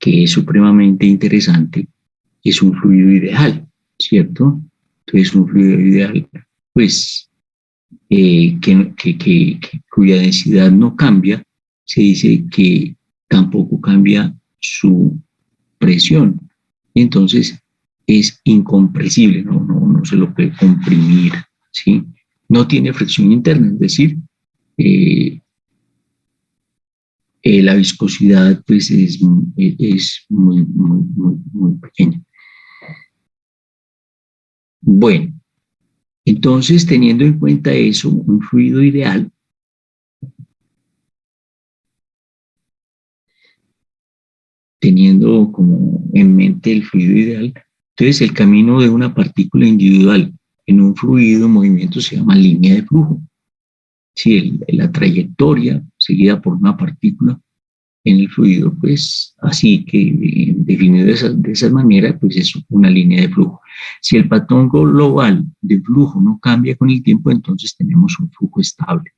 que es supremamente interesante, es un fluido ideal, ¿cierto? Entonces, un fluido ideal, pues, cuya densidad no cambia, se dice que tampoco cambia su presión. Entonces, es incompresible, no se lo puede comprimir, ¿sí? No tiene fricción interna, es decir, la viscosidad pues es muy pequeña. Bueno, entonces teniendo en cuenta eso, un fluido ideal teniendo como en mente el fluido ideal, entonces el camino de una partícula individual en un fluido en movimiento se llama línea de flujo. Si la trayectoria seguida por una partícula en el fluido, pues así que definido de esa manera, pues es una línea de flujo. Si el patrón global de flujo no cambia con el tiempo, entonces tenemos un flujo estable.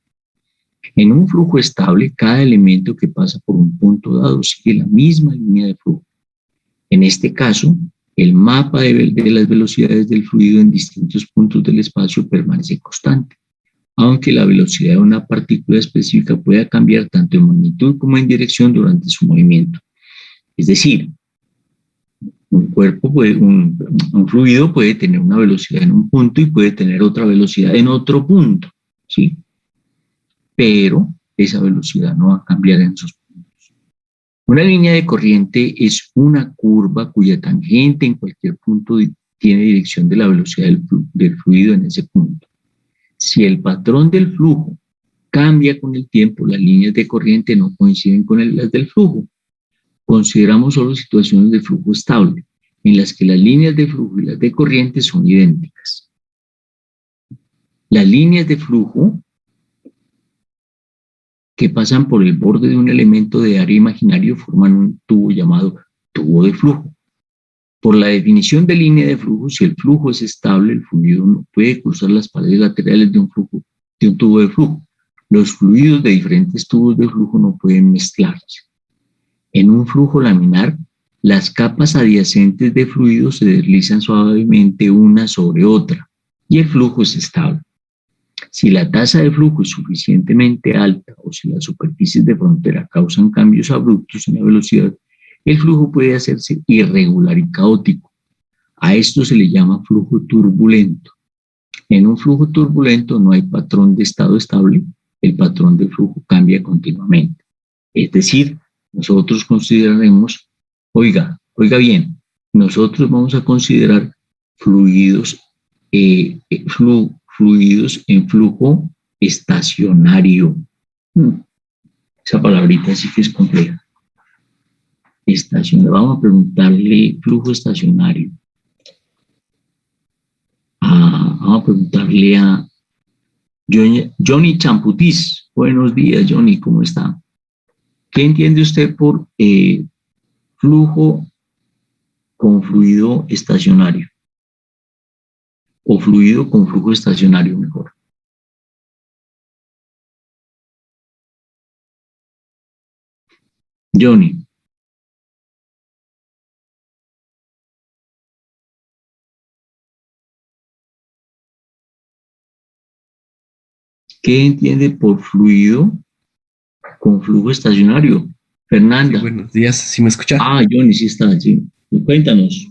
En un flujo estable, cada elemento que pasa por un punto dado sigue la misma línea de flujo. En este caso, el mapa de las velocidades del fluido en distintos puntos del espacio permanece constante, aunque la velocidad de una partícula específica pueda cambiar tanto en magnitud como en dirección durante su movimiento. Es decir, un fluido puede tener una velocidad en un punto y puede tener otra velocidad en otro punto, ¿sí? Pero esa velocidad no va a cambiar en esos puntos. Una línea de corriente es una curva cuya tangente en cualquier punto tiene dirección de la velocidad del fluido en ese punto. Si el patrón del flujo cambia con el tiempo, las líneas de corriente no coinciden con las del flujo. Consideramos solo situaciones de flujo estable, en las que las líneas de flujo y las de corriente son idénticas. Las líneas de flujo que pasan por el borde de un elemento de área imaginario forman un tubo llamado tubo de flujo. Por la definición de línea de flujo, si el flujo es estable, el fluido no puede cruzar las paredes laterales de un tubo de flujo. Los fluidos de diferentes tubos de flujo no pueden mezclarse. En un flujo laminar, las capas adyacentes de fluido se deslizan suavemente una sobre otra y el flujo es estable. Si la tasa de flujo es suficientemente alta o si las superficies de frontera causan cambios abruptos en la velocidad, el flujo puede hacerse irregular y caótico. A esto se le llama flujo turbulento. En un flujo turbulento no hay patrón de estado estable, el patrón de flujo cambia continuamente. Es decir, nosotros consideraremos, oiga bien, nosotros vamos a considerar fluidos en flujo estacionario. Esa palabrita sí que es compleja. Estacionario. Vamos a preguntarle flujo estacionario. Vamos a preguntarle a Johnny Champutis. Buenos días, Johnny, ¿cómo está? ¿Qué entiende usted por flujo con fluido estacionario? O fluido con flujo estacionario, mejor. Johnny. ¿Qué entiende por fluido con flujo estacionario? Fernanda. Sí, buenos días, ¿sí me escucha? Johnny, sí está, sí. Cuéntanos.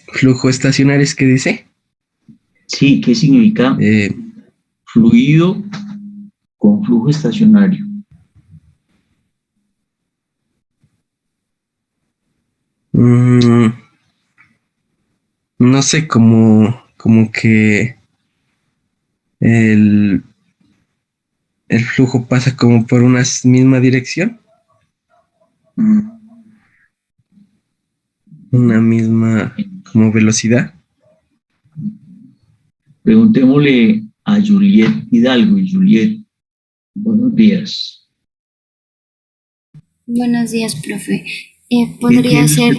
Flujo estacionario, ¿es que dice? Sí, ¿qué significa fluido con flujo estacionario? No sé, como que el flujo pasa como por una misma dirección. Una misma como velocidad. Preguntémosle a Juliet Hidalgo. Y Juliet, buenos días. Buenos días, profe. ¿Podría ser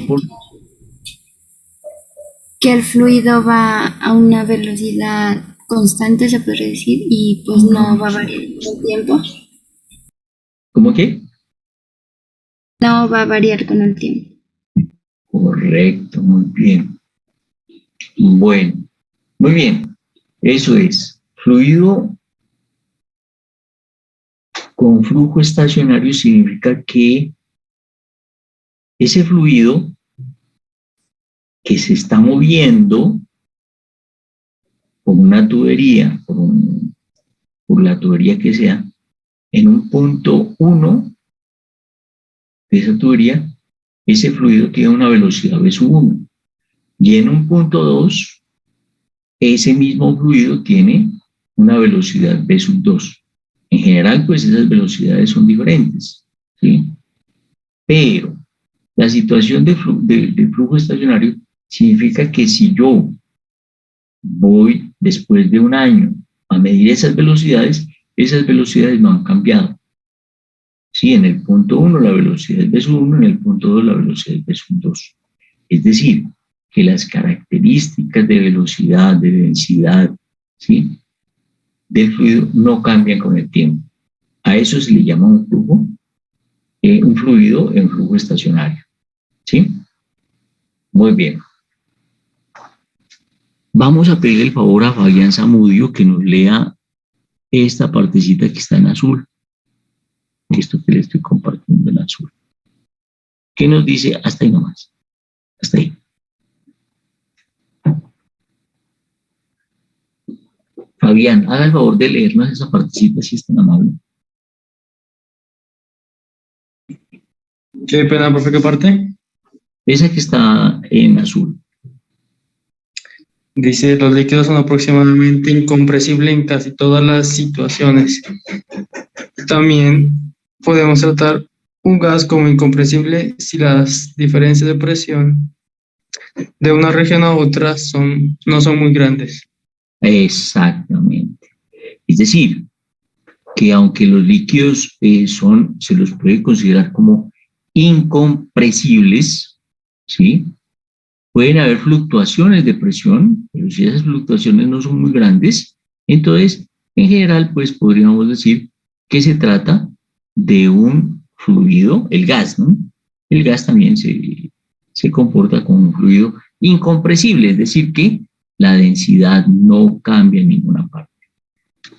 que el fluido va a una velocidad constante, se podría decir, y pues no va a variar con el tiempo? ¿Cómo que? No va a variar con el tiempo. Correcto, muy bien. Bueno, muy bien. Eso es. Fluido con flujo estacionario significa que ese fluido que se está moviendo por una tubería, por la tubería que sea, en un punto 1 de esa tubería, ese fluido tiene una velocidad v sub 1. Y en un punto 2, ese mismo fluido tiene una velocidad v sub 2. En general, pues esas velocidades son diferentes, ¿sí? Pero la situación de flujo estacionario significa que si yo voy después de un año a medir esas velocidades no han cambiado. Sí, en el punto 1 la velocidad es v sub 1, en el punto 2 la velocidad es v sub 2. Es decir, que las características de velocidad, de densidad, ¿sí?, del fluido no cambian con el tiempo. A eso se le llama un fluido en flujo estacionario. ¿Sí? Muy bien. Vamos a pedir el favor a Fabián Zamudio que nos lea esta partecita que está en azul. Esto que le estoy compartiendo en azul. ¿Qué nos dice? Hasta ahí nomás. Hasta ahí. Fabián, haga el favor de leernos esa partecita si es tan amable. Qué pena, profe, ¿qué parte? Esa que está en azul. Dice, los líquidos son aproximadamente incompresibles en casi todas las situaciones. También podemos tratar un gas como incompresible si las diferencias de presión de una región a otra no son muy grandes. Exactamente. Es decir, que aunque los líquidos se los puede considerar como incompresibles, ¿sí?, pueden haber fluctuaciones de presión, pero si esas fluctuaciones no son muy grandes, entonces, en general, pues podríamos decir que se trata de un fluido, el gas, ¿no? El gas también se comporta como un fluido incompresible, es decir, que la densidad no cambia en ninguna parte.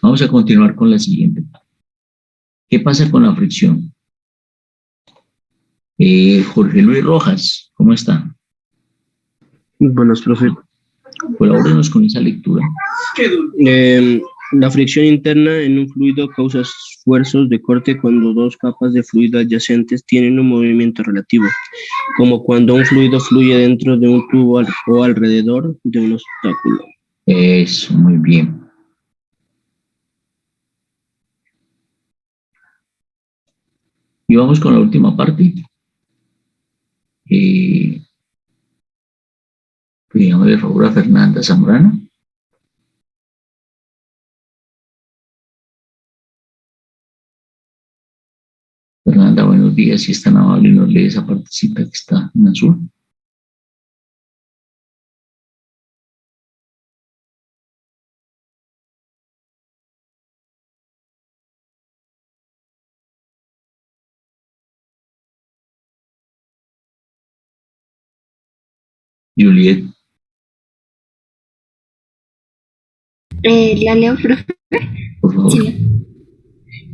Vamos a continuar con la siguiente parte. ¿Qué pasa con la fricción? Jorge Luis Rojas, ¿cómo está? Buenos, profe. Colabórenos con esa lectura. La fricción interna en un fluido causa esfuerzos de corte cuando dos capas de fluido adyacentes tienen un movimiento relativo, como cuando un fluido fluye dentro de un tubo o alrededor de un obstáculo. Eso, muy bien. Y vamos con la última parte. Pidámosle el favor a Fernanda Zambrano. Fernanda, buenos días. Si es tan amable, nos lee esa partecita que está en azul. Juliet. ¿La leo, profe? Por favor. Sí.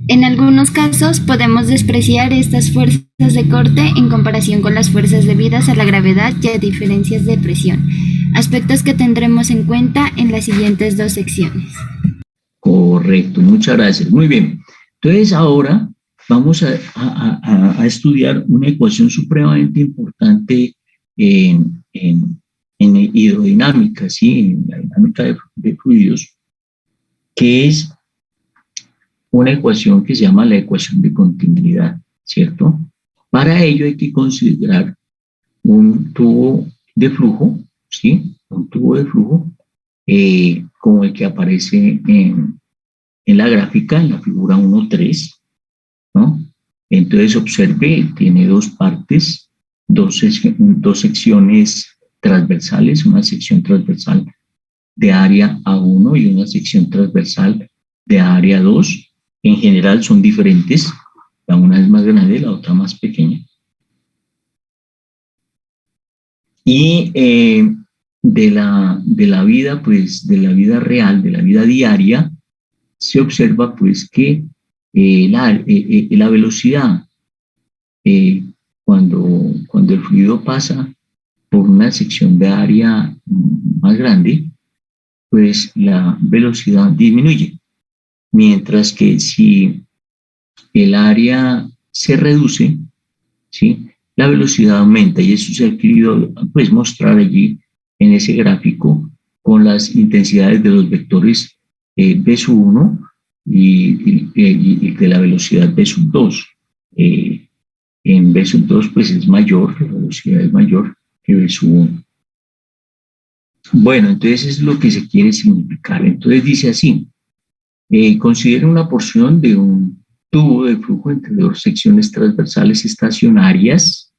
En algunos casos podemos despreciar estas fuerzas de corte en comparación con las fuerzas debidas a la gravedad y a diferencias de presión, aspectos que tendremos en cuenta en las siguientes dos secciones. Correcto, muchas gracias. Muy bien. Entonces ahora vamos a estudiar una ecuación supremamente importante en hidrodinámica, ¿sí?, en la dinámica de fluidos, que es una ecuación que se llama la ecuación de continuidad, ¿cierto? Para ello hay que considerar un tubo de flujo, ¿sí? Un tubo de flujo como el que aparece en la gráfica, en la figura 1.3, ¿no? Entonces observe, tiene dos partes, dos secciones transversales, una sección transversal de área A1 y una sección transversal de área 2. En general son diferentes, La una es más grande, la otra más pequeña. Y de la vida, pues, de la vida real, de la vida diaria, se observa, pues, que la velocidad, cuando el fluido pasa por una sección de área más grande, pues la velocidad disminuye. Mientras que si el área se reduce, ¿sí?, la velocidad aumenta, y eso se ha querido, pues, mostrar allí en ese gráfico con las intensidades de los vectores B sub 1 y de la velocidad B sub 2. En B sub 2 pues es mayor, la velocidad es mayor que B sub 1. Bueno, entonces es lo que se quiere significar. Entonces dice así: considera una porción de un tubo de flujo entre dos secciones transversales estacionarias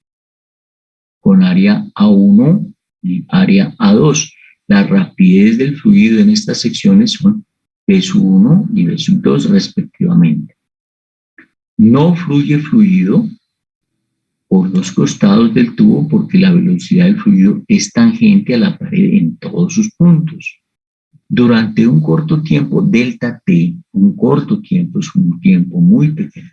con área A1 y área A2. La rapidez del fluido en estas secciones son B sub 1 y B sub 2 respectivamente. No fluye fluido por los costados del tubo porque la velocidad del fluido es tangente a la pared en todos sus puntos. Durante un corto tiempo, delta T, un corto tiempo es un tiempo muy pequeño.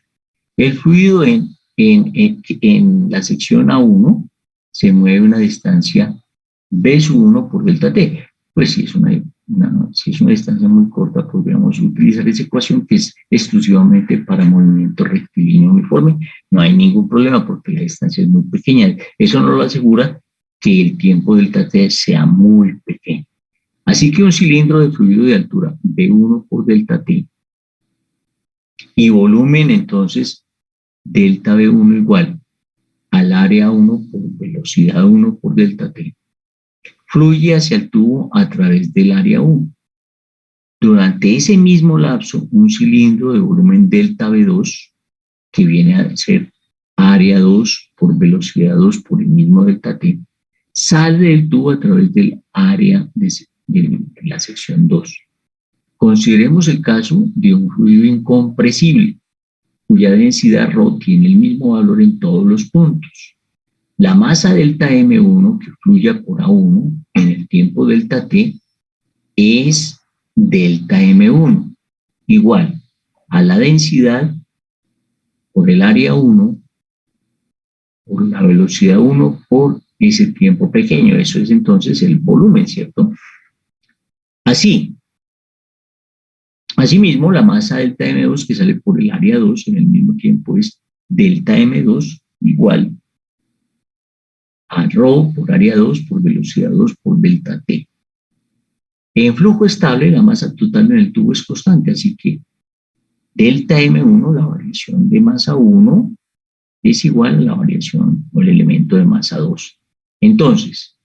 El fluido en la sección A1 se mueve una distancia B sub 1 por delta T. Pues si es una distancia muy corta, podríamos utilizar esa ecuación, que es exclusivamente para movimiento rectilíneo uniforme. No hay ningún problema porque la distancia es muy pequeña. Eso no lo asegura que el tiempo delta T sea muy pequeño. Así que un cilindro de fluido de altura B1 por delta T y volumen, entonces, delta B1 igual al área 1 por velocidad 1 por delta T, fluye hacia el tubo a través del área 1. Durante ese mismo lapso, un cilindro de volumen delta B2, que viene a ser área 2 por velocidad 2 por el mismo delta T, sale del tubo a través del área de la sección 2. Consideremos el caso de un fluido incompresible, cuya densidad ρ tiene el mismo valor en todos los puntos. La masa delta M1 que fluye por A1 en el tiempo delta T es delta M1 igual a la densidad por el área 1 por la velocidad 1 por ese tiempo pequeño. Eso es entonces el volumen, ¿cierto? Asimismo, la masa delta M2 que sale por el área 2 en el mismo tiempo es delta M2 igual a ρ por área 2 por velocidad 2 por delta T. En flujo estable, la masa total en el tubo es constante, así que delta M1, la variación de masa 1, es igual a la variación o el elemento de masa 2. Entonces,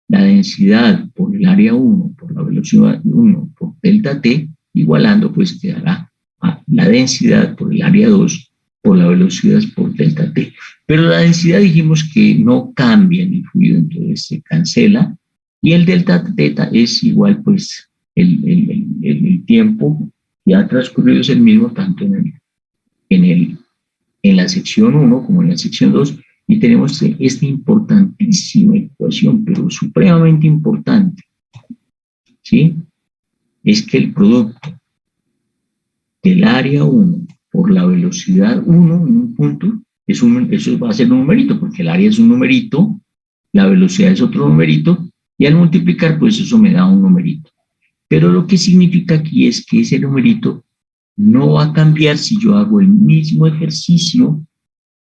la densidad por el área 1 por la velocidad 1 por delta T, igualando, pues quedará a la densidad por el área 2 por la velocidad por delta T. Pero la densidad dijimos que no cambia en el fluido, entonces se cancela, y el delta teta es igual, pues el tiempo que ha transcurrido es el mismo tanto en la sección 1 como en la sección 2, y tenemos esta importantísima ecuación, pero supremamente importante, ¿sí? Es que el producto del área 1 por la velocidad 1 en un punto, eso va a ser un numerito, porque el área es un numerito, la velocidad es otro numerito, y al multiplicar, pues eso me da un numerito. Pero lo que significa aquí es que ese numerito no va a cambiar si yo hago el mismo ejercicio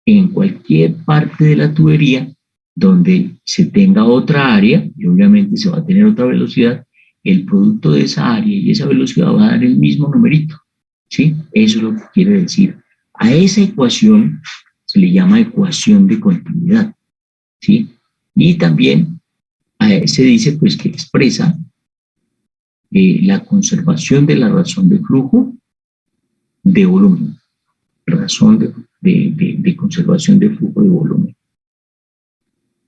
en cualquier parte de la tubería donde se tenga otra área, y obviamente se va a tener otra velocidad. El producto de esa área y esa velocidad va a dar el mismo numerito, ¿sí? Eso es lo que quiere decir. A esa ecuación se le llama ecuación de continuidad, ¿sí? Y también se dice, pues, que expresa la conservación de la razón de flujo de volumen, razón de conservación de flujo de volumen.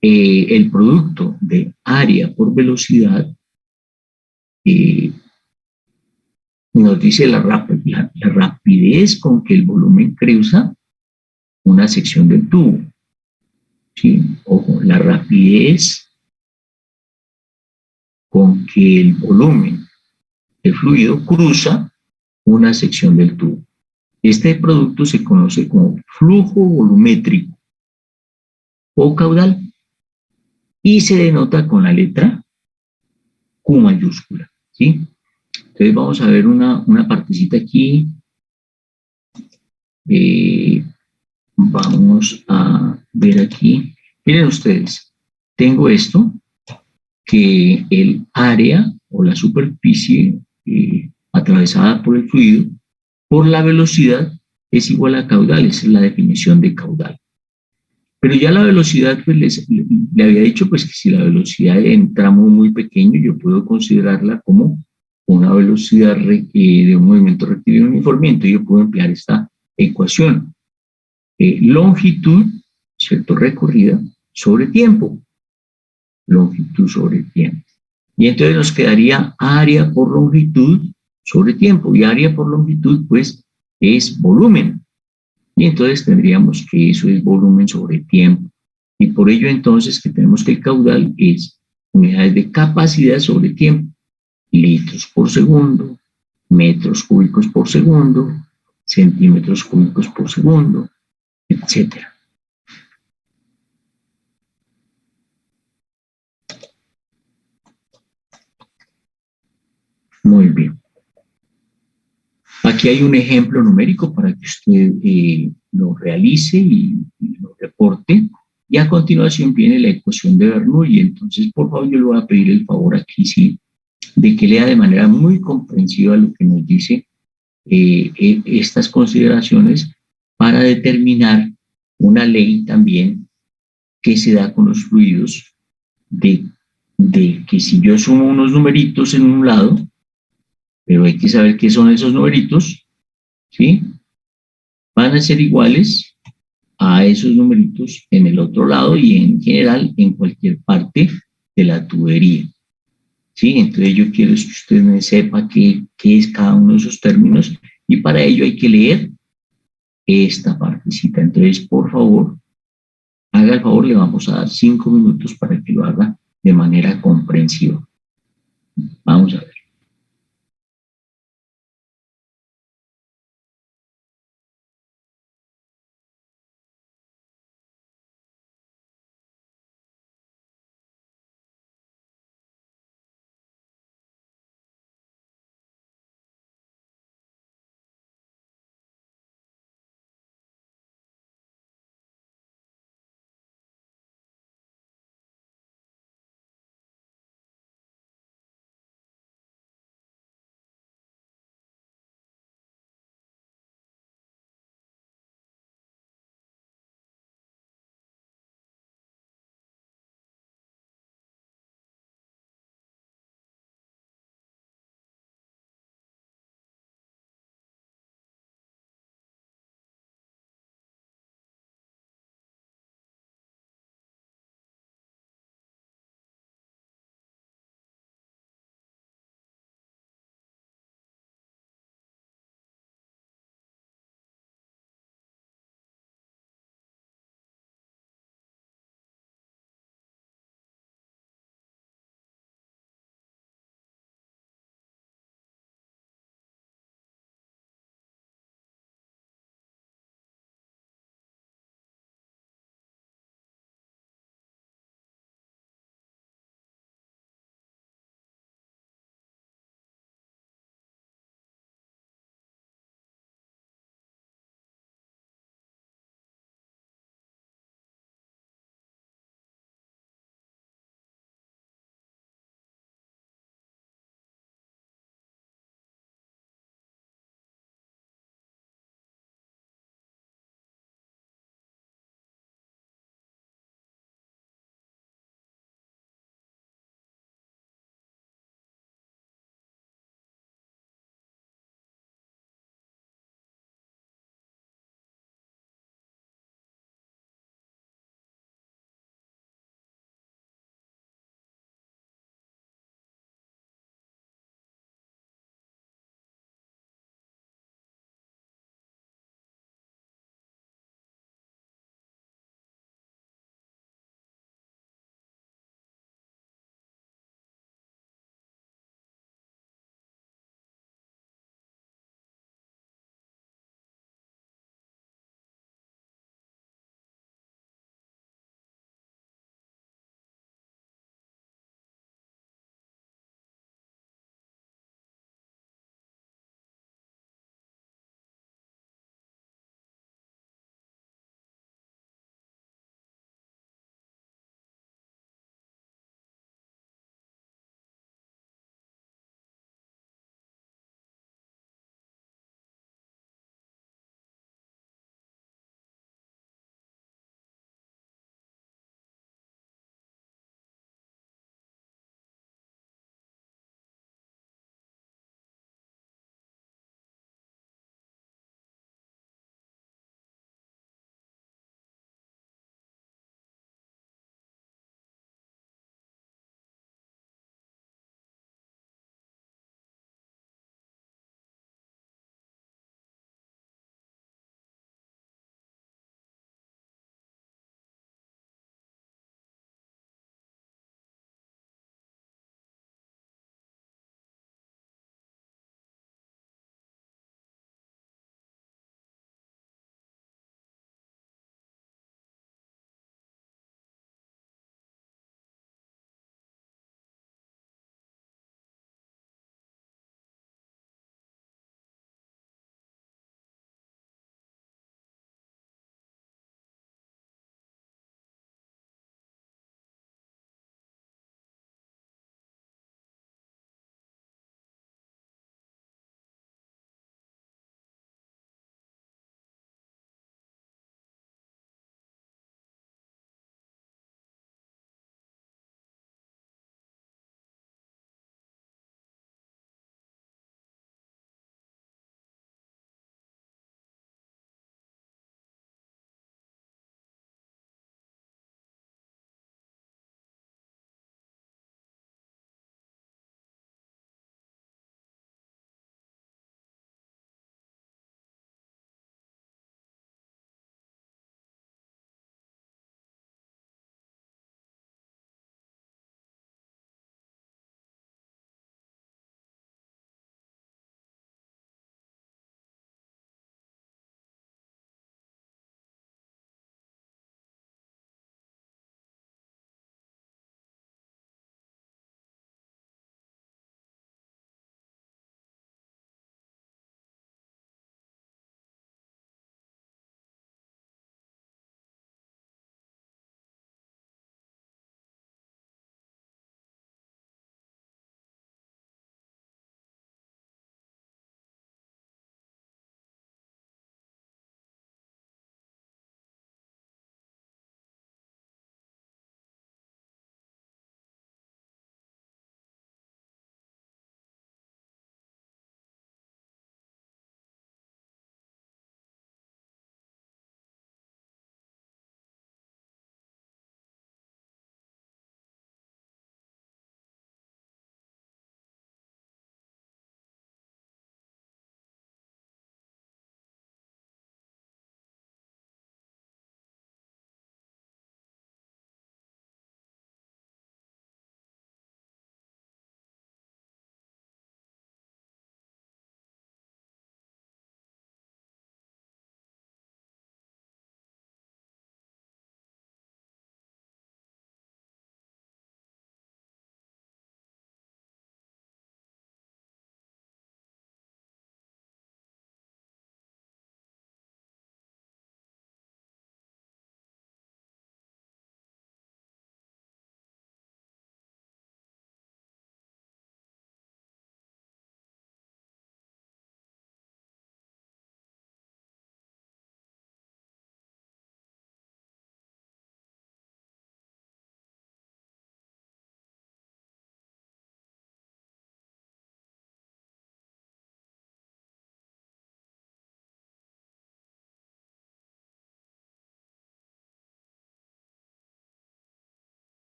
El producto de área por velocidad nos dice la rapidez con que el volumen crece una sección del tubo. ¿Sí? Ojo, la rapidez con que el volumen del fluido cruza una sección del tubo. Este producto se conoce como flujo volumétrico o caudal y se denota con la letra Q mayúscula. ¿Sí? Entonces vamos a ver una partecita aquí. Vamos a ver aquí. Miren ustedes, tengo esto, que el área o la superficie atravesada por el fluido por la velocidad es igual a caudal, esa es la definición de caudal. Pero ya la velocidad, pues le había dicho pues que si la velocidad en tramo muy pequeño, yo puedo considerarla como una velocidad de un movimiento rectilíneo uniforme, entonces yo puedo emplear esta ecuación. Longitud, ¿cierto? Recorrida sobre tiempo. Longitud sobre tiempo. Y entonces nos quedaría área por longitud sobre tiempo. Y área por longitud, pues, es volumen. Y entonces tendríamos que eso es volumen sobre tiempo. Y por ello entonces que tenemos que el caudal es unidades de capacidad sobre tiempo. Litros por segundo, metros cúbicos por segundo, centímetros cúbicos por segundo, etcétera. Muy bien. Aquí hay un ejemplo numérico para que usted lo realice y lo reporte. Y a continuación viene la ecuación de Bernoulli. Entonces, por favor, yo le voy a pedir el favor aquí, sí, de que lea de manera muy comprensiva lo que nos dice estas consideraciones para determinar una ley también que se da con los fluidos de que si yo sumo unos numeritos en un lado, pero hay que saber qué son esos numeritos, ¿sí? Van a ser iguales a esos numeritos en el otro lado y en general en cualquier parte de la tubería, ¿sí? Entonces yo quiero que usted me sepa qué es cada uno de esos términos y para ello hay que leer esta partecita. Entonces, por favor, haga el favor, le vamos a dar 5 minutos para que lo haga de manera comprensiva. Vamos a ver.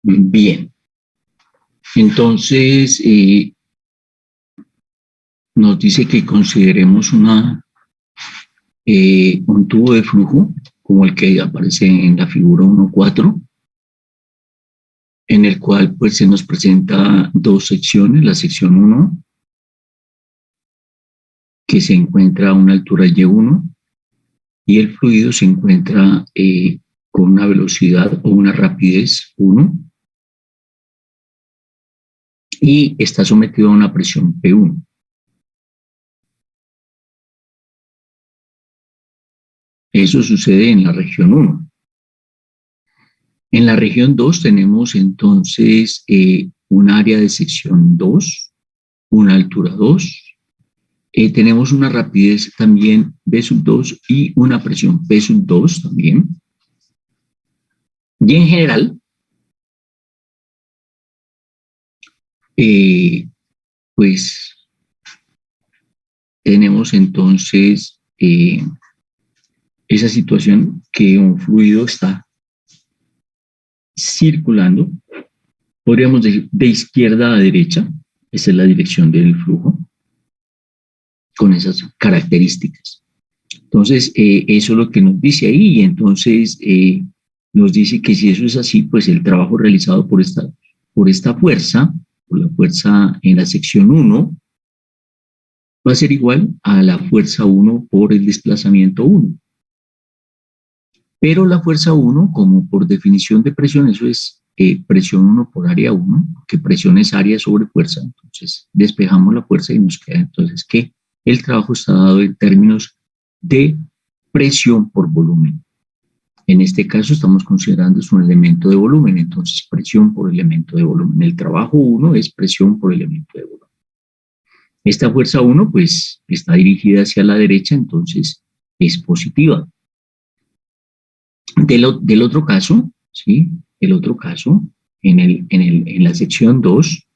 Bien. Entonces, nos dice que consideremos un tubo de flujo, como el que aparece en la figura 1.4, en el cual pues se nos presenta dos secciones, la sección 1, que se encuentra a una altura Y1, y el fluido se encuentra con una velocidad o una rapidez 1, y está sometido a una presión P1. Eso sucede en la región 1. En la región 2 tenemos entonces un área de sección 2, una altura 2, tenemos una rapidez también V sub 2 y una presión P sub 2 también. Y en general, pues tenemos entonces esa situación que un fluido está circulando, podríamos decir de izquierda a derecha, esa es la dirección del flujo, con esas características. Entonces, eso es lo que nos dice ahí, y entonces nos dice que si eso es así, pues el trabajo realizado por esta fuerza, por la fuerza en la sección 1, va a ser igual a la fuerza 1 por el desplazamiento 1. Pero la fuerza 1, como por definición de presión, eso es presión 1 por área 1, que presión es área sobre fuerza, entonces despejamos la fuerza y nos queda entonces que el trabajo está dado en términos de presión por volumen. En este caso estamos considerando es un elemento de volumen, entonces presión por elemento de volumen. El trabajo 1 es presión por elemento de volumen. Esta fuerza 1 pues está dirigida hacia la derecha, entonces es positiva. Del otro caso, ¿sí? El otro caso, en la sección 2,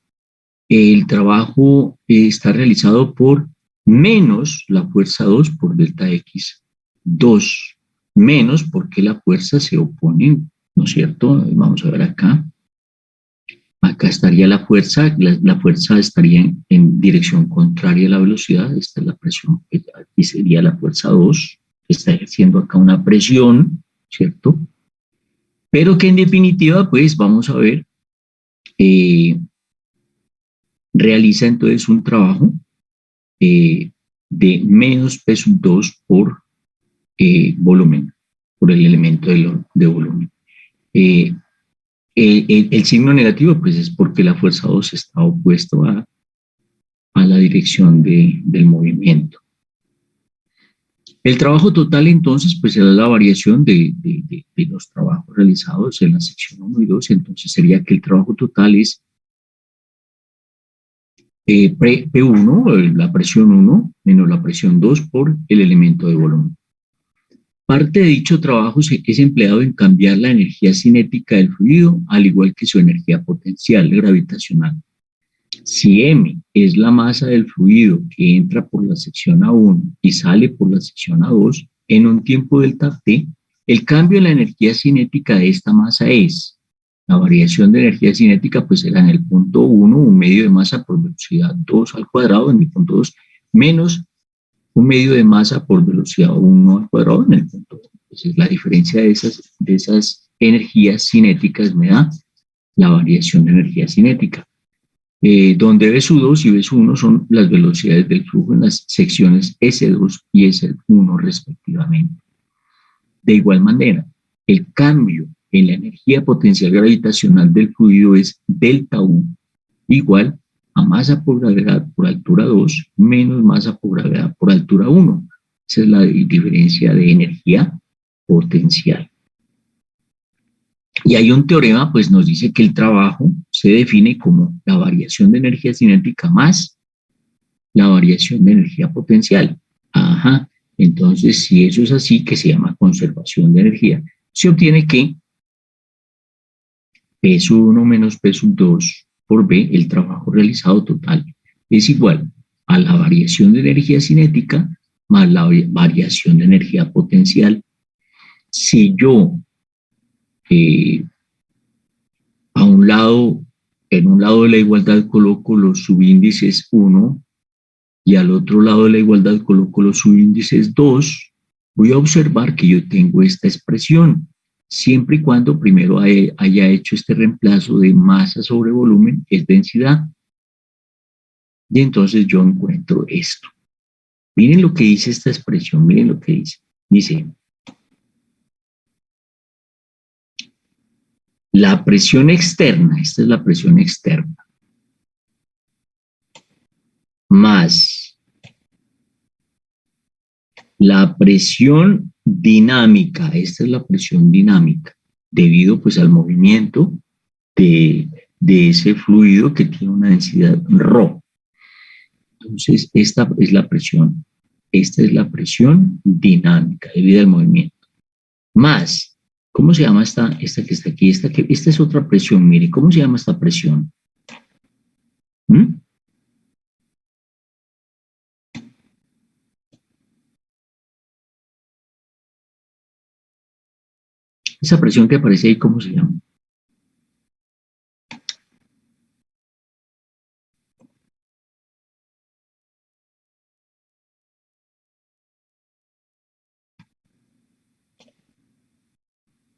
el trabajo está realizado por menos la fuerza 2 por delta X. 2 menos porque la fuerza se opone, ¿no es cierto? Vamos a ver acá. Acá estaría la fuerza estaría en dirección contraria a la velocidad. Esta es la presión, aquí sería la fuerza 2, está ejerciendo acá una presión, ¿cierto? Pero que en definitiva, pues vamos a ver, realiza entonces un trabajo de menos P sub 2 por volumen, por el elemento de volumen. El signo negativo, pues es porque la fuerza 2 está opuesto a la dirección del movimiento. El trabajo total, entonces, pues era la variación de los trabajos realizados en la sección 1 y 2, entonces sería que el trabajo total es P1, la presión 1, menos la presión 2 por el elemento de volumen. Parte de dicho trabajo es empleado en cambiar la energía cinética del fluido, al igual que su energía potencial gravitacional. Si M es la masa del fluido que entra por la sección A1 y sale por la sección A2, en un tiempo delta T, el cambio en la energía cinética de esta masa es, la variación de energía cinética pues será en el punto 1, un medio de masa por velocidad 2 al cuadrado en el punto 2, menos un medio de masa por velocidad 1 al cuadrado en el punto 2. Entonces la diferencia de esas energías cinéticas me da la variación de energía cinética. Donde V2 y V1 son las velocidades del flujo en las secciones S2 y S1 respectivamente. De igual manera, el cambio en la energía potencial gravitacional del fluido es delta U igual a masa por gravedad por altura 2 menos masa por gravedad por altura 1. Esa es la diferencia de energía potencial. Y hay un teorema, pues nos dice que el trabajo se define como la variación de energía cinética más la variación de energía potencial. Ajá, entonces si eso es así, que se llama conservación de energía, se obtiene que P sub 1 menos P sub 2 por B, el trabajo realizado total, es igual a la variación de energía cinética más la variación de energía potencial. Si yo a un en un lado de la igualdad coloco los subíndices 1 y al otro lado de la igualdad coloco los subíndices 2, voy a observar que yo tengo esta expresión, siempre y cuando primero haya hecho este reemplazo de masa sobre volumen, es densidad. Y entonces yo encuentro esto. Miren lo que dice esta expresión, miren lo que dice. Dice, la presión externa, esta es la presión externa, más la presión dinámica, esta es la presión dinámica, debido pues al movimiento de ese fluido que tiene una densidad ρ. Entonces, esta es la presión dinámica debido al movimiento. Más, ¿cómo se llama esta que está aquí? Esta es otra presión, mire, ¿cómo se llama esta presión? ¿Mm? Esa presión que aparece ahí, ¿cómo se llama?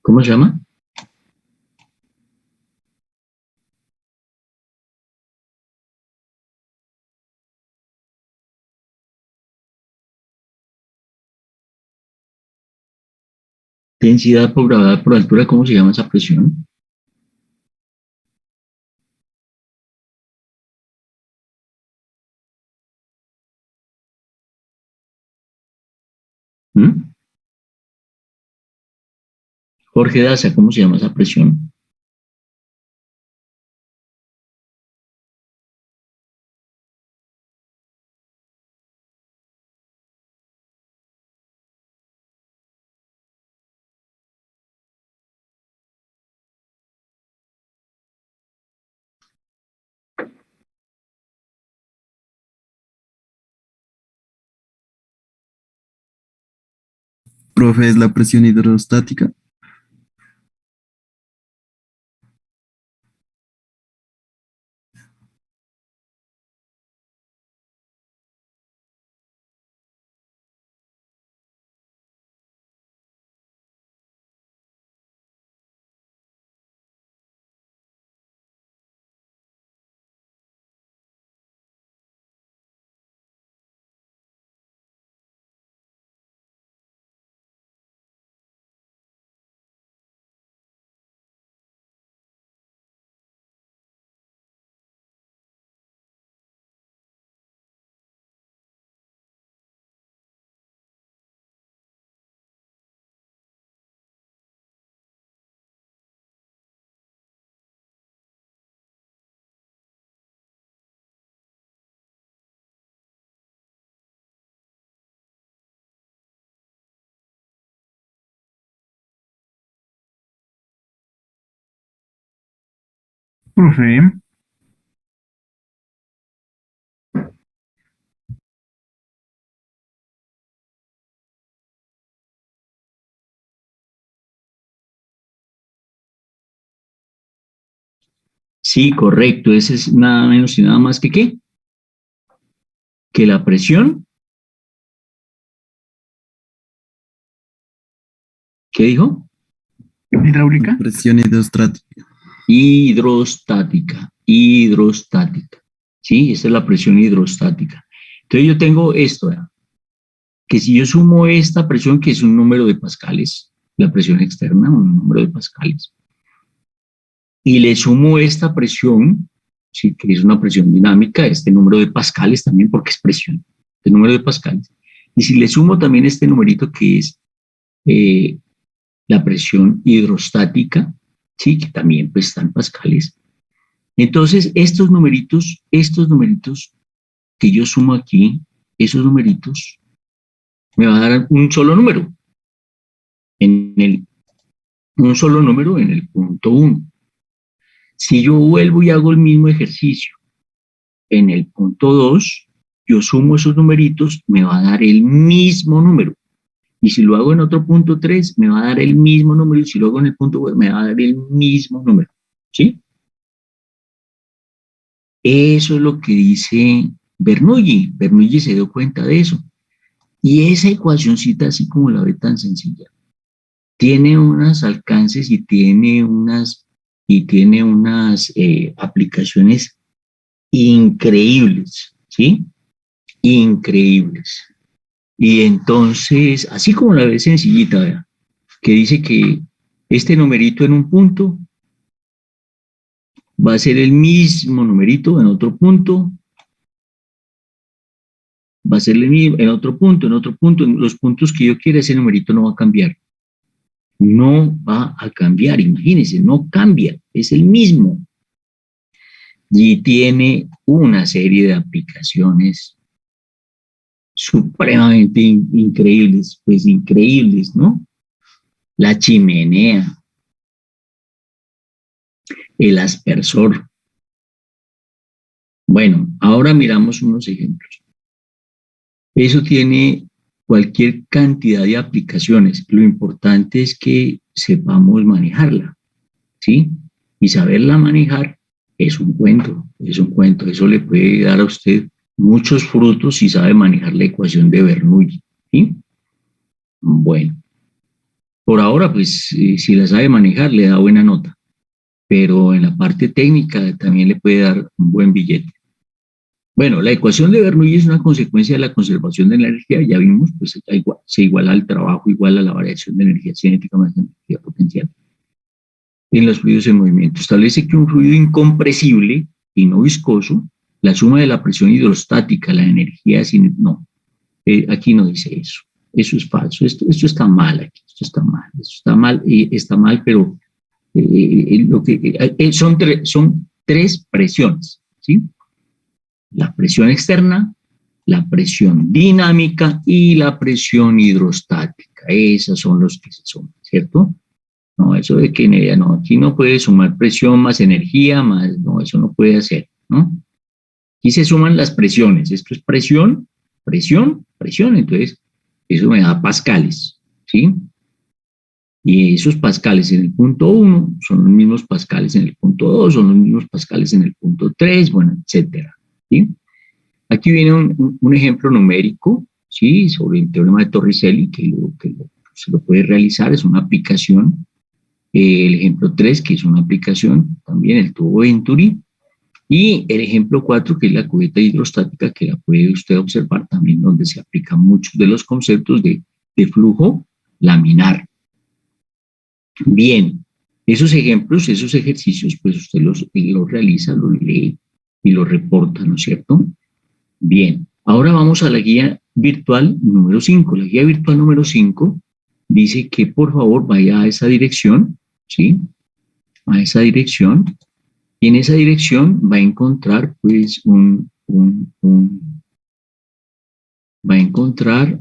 ¿Cómo se llama? Densidad por gravedad por altura, ¿cómo se llama esa presión? ¿Mm? Jorge Daza, ¿cómo se llama esa presión? Profe, ¿es la presión hidrostática? Profe, Sí, correcto. Ese es nada menos y nada más que ¿qué? Que la presión. ¿Qué dijo? hidráulica. Presión hidrostática. Hidrostática. Sí, esta es la presión hidrostática. Entonces yo tengo esto, ¿verdad? Que si yo sumo esta presión, que es un número de pascales, la presión externa, un número de pascales, y le sumo esta presión, sí, que es una presión dinámica, este número de pascales también, porque es presión, este número de pascales, y si le sumo también este numerito que es la presión hidrostática, sí, que también pues están pascales, entonces estos numeritos que yo sumo aquí, esos numeritos, me va a dar un solo número, un solo número en el punto 1. Si yo vuelvo y hago el mismo ejercicio en el punto 2, yo sumo esos numeritos, me va a dar el mismo número. Y si lo hago en otro punto 3, me va a dar el mismo número. Y si lo hago en el punto 4, me va a dar el mismo número. ¿Sí? Eso es lo que dice Bernoulli. Bernoulli se dio cuenta de eso. Y esa ecuacióncita, así como la ve tan sencilla, tiene unos alcances y tiene unas aplicaciones increíbles, ¿sí? Increíbles. Y entonces, así como la ve sencillita, ¿verdad? Que dice que este numerito en un punto va a ser el mismo numerito en otro punto, va a ser el mismo en otro punto, en los puntos que yo quiera, ese numerito no va a cambiar. No va a cambiar, imagínense, no cambia, es el mismo. Y tiene una serie de aplicaciones supremamente increíbles, pues increíbles, ¿no? La chimenea, el aspersor. Bueno, ahora miramos unos ejemplos. Eso tiene cualquier cantidad de aplicaciones. Lo importante es que sepamos manejarla, ¿sí? Y saberla manejar es un cuento, es un cuento. Eso le puede dar a usted muchos frutos si sabe manejar la ecuación de Bernoulli, ¿sí? Bueno, por ahora, pues, si la sabe manejar, le da buena nota. Pero en la parte técnica también le puede dar un buen billete. Bueno, la ecuación de Bernoulli es una consecuencia de la conservación de la energía, ya vimos, pues se iguala al trabajo igual a la variación de energía cinética más energía potencial en los fluidos en movimiento. Establece que un fluido incompresible y no viscoso, la suma de la presión hidrostática, la energía no, aquí no dice eso. Eso es falso, esto está mal aquí, esto está mal, pero son tres presiones, ¿sí? La presión externa, la presión dinámica y la presión hidrostática. Esas son los que se suman, ¿cierto? No, eso de que no, aquí no puede sumar presión más energía, más, no, eso no puede hacer, ¿no? Aquí se suman las presiones. Esto es presión, entonces eso me da pascales, ¿sí? Y esos pascales en el punto 1 son los mismos pascales en el punto 2, son los mismos pascales en el punto 3, bueno, etcétera, ¿sí? Aquí viene un ejemplo numérico, ¿sí? Sobre el teorema de Torricelli, que se lo puede realizar, es una aplicación. El ejemplo 3, que es una aplicación, también el tubo Venturi. Y el ejemplo 4, que es la cubeta hidrostática, que la puede usted observar también, donde se aplican muchos de los conceptos de flujo laminar. Bien, esos ejemplos, esos ejercicios, pues usted los realiza, los lee y los reporta, ¿no es cierto? Bien, ahora vamos a la guía virtual número 5. La guía virtual número 5 dice que por favor vaya a esa dirección, ¿sí? A esa dirección. Y en esa dirección va a encontrar, pues, va a encontrar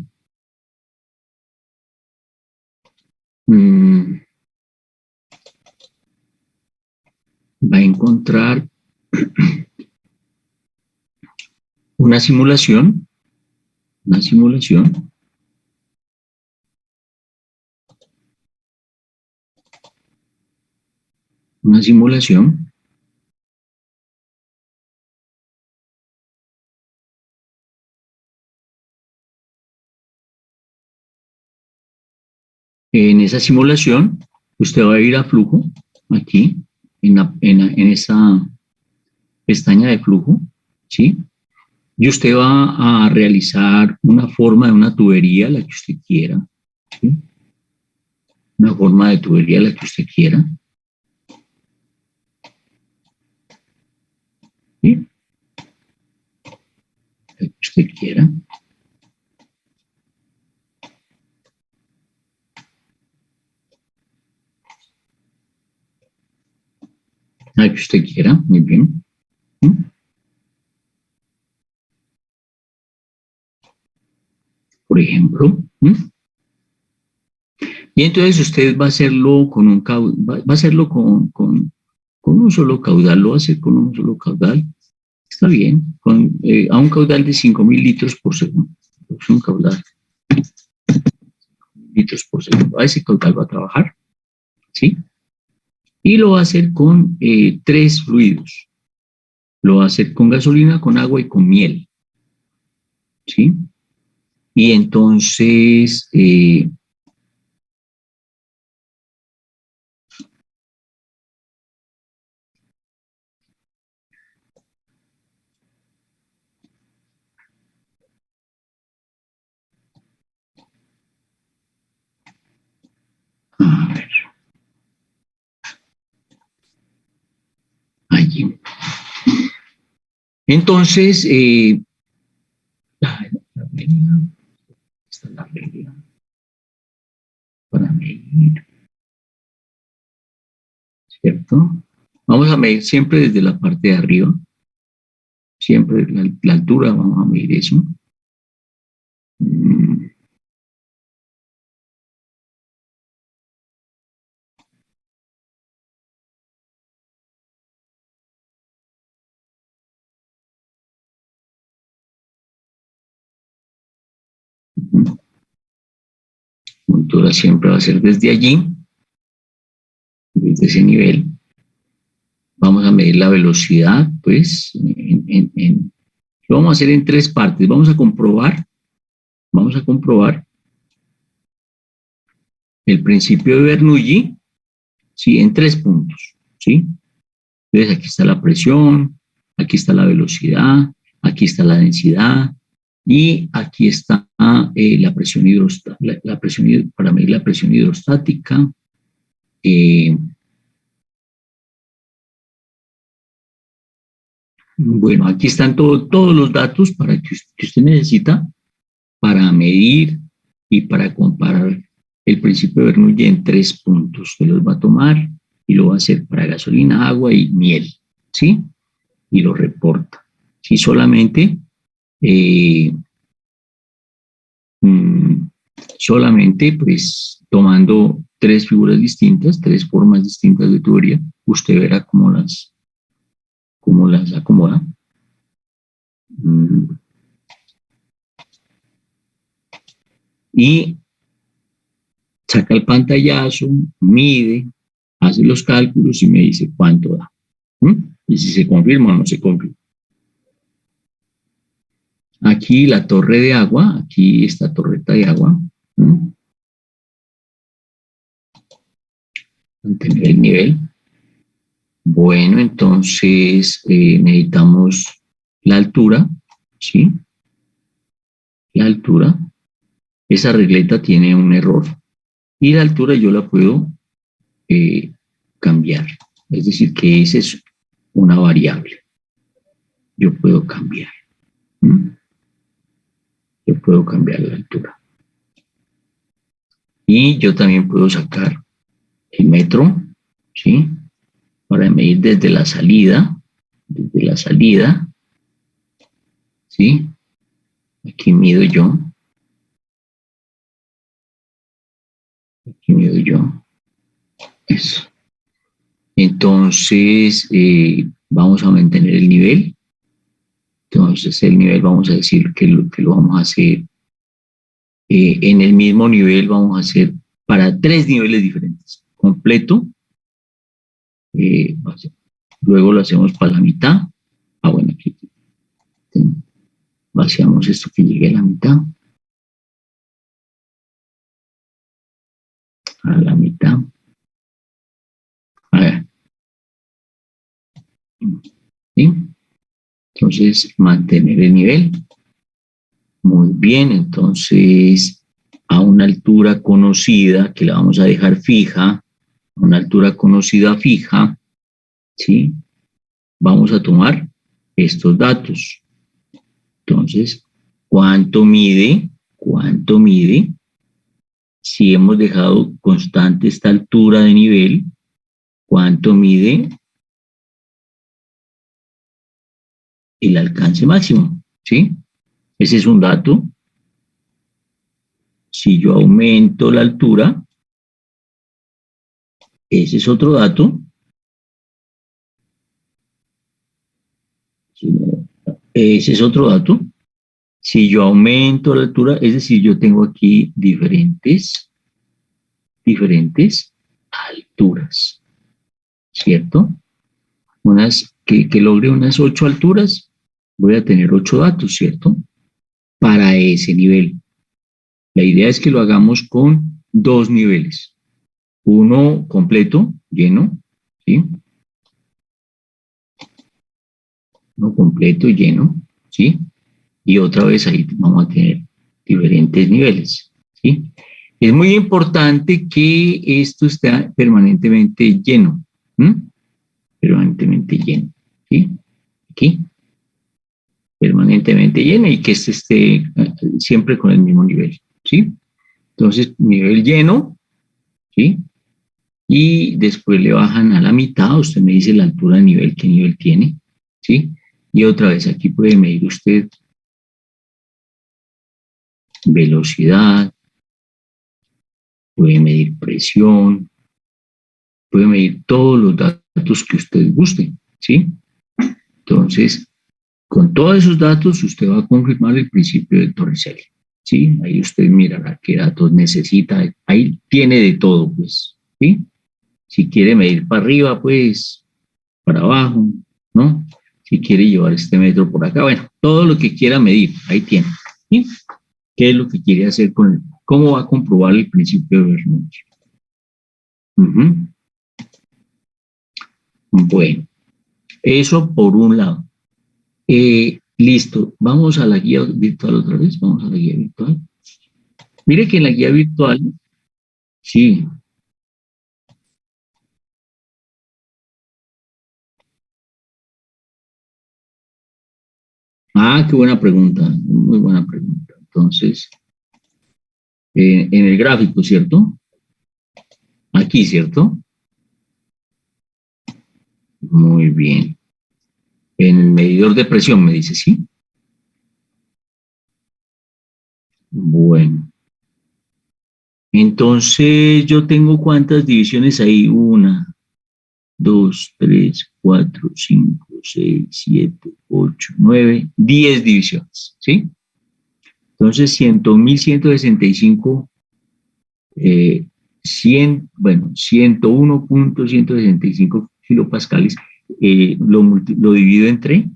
una simulación, En esa simulación, usted va a ir a flujo, aquí, en esa pestaña de flujo, ¿sí? Y usted va a realizar una forma de una tubería, la que usted quiera, ¿sí? Una forma de tubería, la que usted quiera. ¿Sí? La que usted quiera. La que usted quiera, muy bien. ¿Sí? Por ejemplo. ¿Sí? Y entonces usted va a hacerlo con va a hacerlo con un solo caudal, lo va a hacer con un solo caudal. Está bien, a un caudal de 5.000 litros por segundo. Es un caudal litros por segundo. A ese caudal va a trabajar, ¿sí? Y lo va a hacer con 3 fluidos. Lo va a hacer con gasolina, con agua y con miel. ¿Sí? Y entonces, a ver, allí. Entonces, la regla, esta es la regla para medir, ¿cierto? Vamos a medir siempre desde la parte de arriba, siempre la altura, vamos a medir eso. La altura siempre va a ser desde allí, desde ese nivel. Vamos a medir la velocidad, pues, lo vamos a hacer en tres partes. Vamos a comprobar el principio de Bernoulli, ¿sí? En 3 puntos, ¿sí? Entonces, aquí está la presión, aquí está la velocidad, aquí está la densidad y aquí está la presión hidrostática, para medir la presión hidrostática. Bueno, aquí están todos los datos para que usted necesita para medir y para comparar el principio de Bernoulli en 3 puntos. Usted los va a tomar y lo va a hacer para gasolina, agua y miel, ¿sí? Y lo reporta. Si solamente, pues, tomando 3 figuras distintas, 3 formas distintas de teoría, usted verá cómo las acomoda. Y saca el pantallazo, mide, hace los cálculos y me dice cuánto da. Y si se confirma o no se confirma. Aquí la torre de agua, aquí esta torreta de agua. Mantener el nivel. Bueno, entonces necesitamos la altura, ¿sí? La altura. Esa regleta tiene un error. Y la altura yo la puedo cambiar. Es decir, que esa es una variable. Yo puedo cambiar. Yo puedo cambiar la altura. Y yo también puedo sacar el metro, ¿sí? Para medir desde la salida, ¿sí? Aquí mido yo. Aquí mido yo. Eso. Entonces, vamos a mantener el nivel. Entonces, el nivel vamos a decir que lo vamos a hacer en el mismo nivel, vamos a hacer para 3 niveles diferentes. Completo. Luego lo hacemos para la mitad. Bueno, aquí vaciamos esto que llegue a la mitad. A la mitad. A ver. ¿Sí? Entonces, mantener el nivel. Muy bien, entonces, a una altura conocida, que la vamos a dejar fija, a una altura conocida fija, ¿sí? Vamos a tomar estos datos. Entonces, ¿cuánto mide? ¿Cuánto mide? Si hemos dejado constante esta altura de nivel, ¿cuánto mide el alcance máximo? ¿Sí? Ese es un dato. Si yo aumento la altura, ese es otro dato. Ese es otro dato. Si yo aumento la altura, es decir, yo tengo aquí diferentes alturas, ¿cierto? Unas que logre unas 8 alturas, voy a tener 8 datos, ¿cierto? Para ese nivel. La idea es que lo hagamos con 2 niveles. Uno completo, lleno, ¿sí? Uno completo, lleno, ¿sí? Y otra vez ahí vamos a tener diferentes niveles, ¿sí? Es muy importante que esto esté permanentemente lleno, permanentemente lleno, ¿sí? Aquí, permanentemente lleno y que este esté siempre con el mismo nivel, ¿sí? Entonces, nivel lleno, ¿sí? Y después le bajan a la mitad, usted me dice la altura de nivel, qué nivel tiene, ¿sí? Y otra vez aquí puede medir usted velocidad, puede medir presión, puede medir todos los datos que usted guste, ¿sí? Entonces, con todos esos datos, usted va a confirmar el principio de Torricelli, ¿sí? Ahí usted mirará qué datos necesita, ahí tiene de todo, pues, ¿sí? Si quiere medir para arriba, pues, para abajo, ¿no? Si quiere llevar este metro por acá, bueno, todo lo que quiera medir, ahí tiene, ¿sí? ¿Qué es lo que quiere hacer con él? ¿Cómo va a comprobar el principio de Bernoulli? Bueno, eso por un lado. Listo, vamos a la guía virtual otra vez, vamos a la guía virtual. Mire que en la guía virtual, sí. Ah, qué buena pregunta, muy buena pregunta. Entonces, en el gráfico, ¿cierto? Aquí, ¿cierto? Muy bien. En el medidor de presión, me dice, ¿sí? Bueno. Entonces, yo tengo ¿cuántas divisiones ahí? 1, 2, 3, 4, 5, 6, 7, 8, 9, 10 divisiones, ¿sí? Entonces, 100.165, 101.165 kilopascales, lo divido entre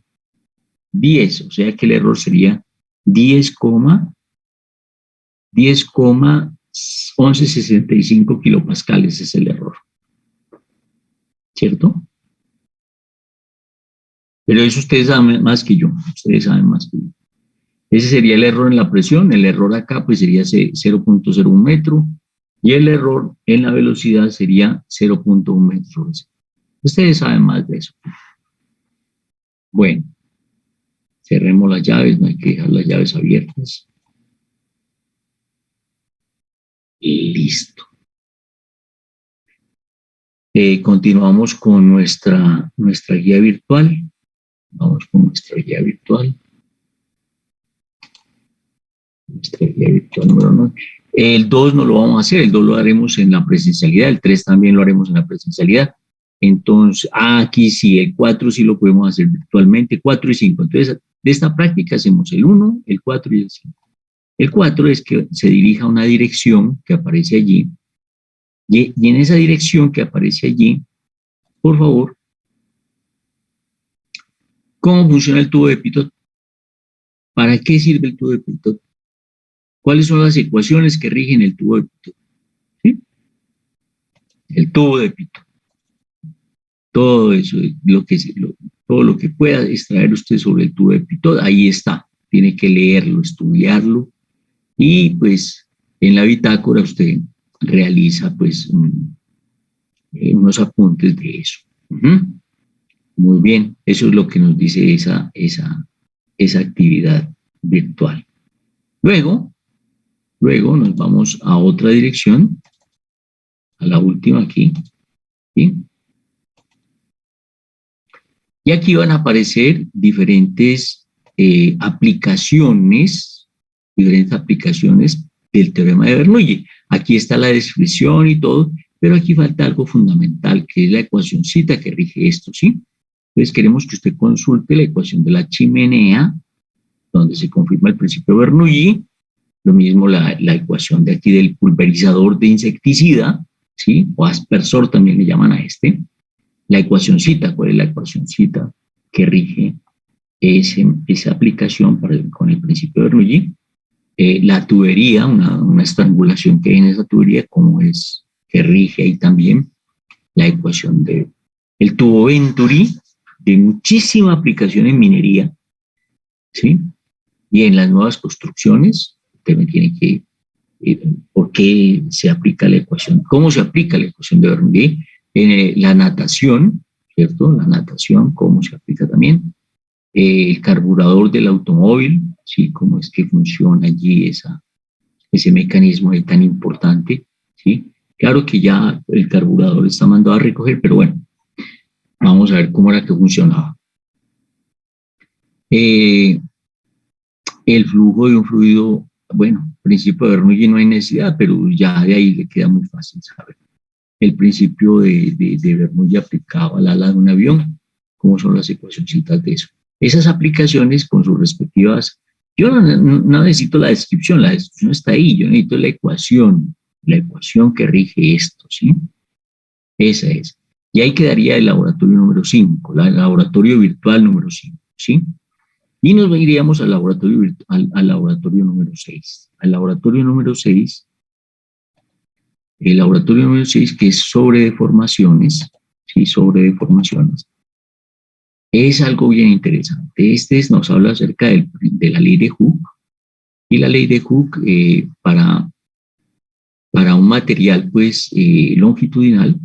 10, o sea que el error sería 10,1165 kilopascales es el error, ¿cierto? Pero eso ustedes saben más que yo, ustedes saben más que yo. Ese sería el error en la presión, el error acá pues sería 0.01 metro y el error en la velocidad sería 0.1 metro. Ustedes saben más de eso. Bueno, cerremos las llaves, no hay que dejar las llaves abiertas. Y listo. Continuamos con nuestra guía virtual. Vamos con nuestra guía virtual. Nuestra guía virtual número 9. El 2 no lo vamos a hacer, el 2 lo haremos en la presencialidad, el 3 también lo haremos en la presencialidad. Entonces, aquí sí, el 4 sí lo podemos hacer virtualmente, 4 y 5. Entonces, de esta práctica hacemos el 1, el 4 y el 5. El 4 es que se dirija a una dirección que aparece allí, y en esa dirección que aparece allí, por favor, ¿cómo funciona el tubo de Pitot? ¿Para qué sirve el tubo de Pitot? ¿Cuáles son las ecuaciones que rigen el tubo de Pitot? ¿Sí? El tubo de Pitot. Todo eso, todo lo que pueda extraer usted sobre el tubo de Pitot, ahí está. Tiene que leerlo, estudiarlo, y pues en la bitácora usted realiza pues unos apuntes de eso. Muy bien, eso es lo que nos dice esa actividad virtual. Luego nos vamos a otra dirección, a la última aquí, ¿sí? Y aquí van a aparecer diferentes aplicaciones del teorema de Bernoulli. Aquí está la descripción y todo, pero aquí falta algo fundamental, que es la ecuacioncita que rige esto, ¿sí? Entonces queremos que usted consulte la ecuación de la chimenea, donde se confirma el principio de Bernoulli, lo mismo la ecuación de aquí del pulverizador de insecticida, ¿sí? O aspersor también le llaman a este. La ecuacioncita, ¿cuál es la ecuacioncita? que rige esa aplicación con el principio de Bernoulli. La tubería, una estrangulación que hay en esa tubería, como es que rige ahí también la ecuación el tubo Venturi, de muchísima aplicación en minería, ¿sí? Y en las nuevas construcciones, también tiene que, ¿por qué se aplica la ecuación? ¿Cómo se aplica la ecuación de Bernoulli? La natación, ¿cierto? La natación, ¿cómo se aplica también? El carburador del automóvil, ¿sí? Cómo es que funciona allí ese mecanismo tan importante, ¿sí? Claro que ya el carburador está mandado a recoger, pero bueno, vamos a ver cómo era que funcionaba. El flujo de un fluido, bueno, principio de Bernoulli no hay necesidad, pero ya de ahí le queda muy fácil saber. El principio de Bernoulli aplicado al ala de un avión, cómo son las ecuacioncitas de eso. Esas aplicaciones con sus respectivas, yo no necesito la descripción está ahí, yo necesito la ecuación que rige esto, ¿sí? Esa es. Y ahí quedaría el laboratorio número 5, el laboratorio virtual número 5, ¿sí? Y nos iríamos al laboratorio, al laboratorio número 6. Al laboratorio número 6, el laboratorio número 6 que es sobre deformaciones, ¿sí? Sobre deformaciones. Es algo bien interesante. Nos habla acerca de la ley de Hooke. Y la ley de Hooke, para un material pues, longitudinal,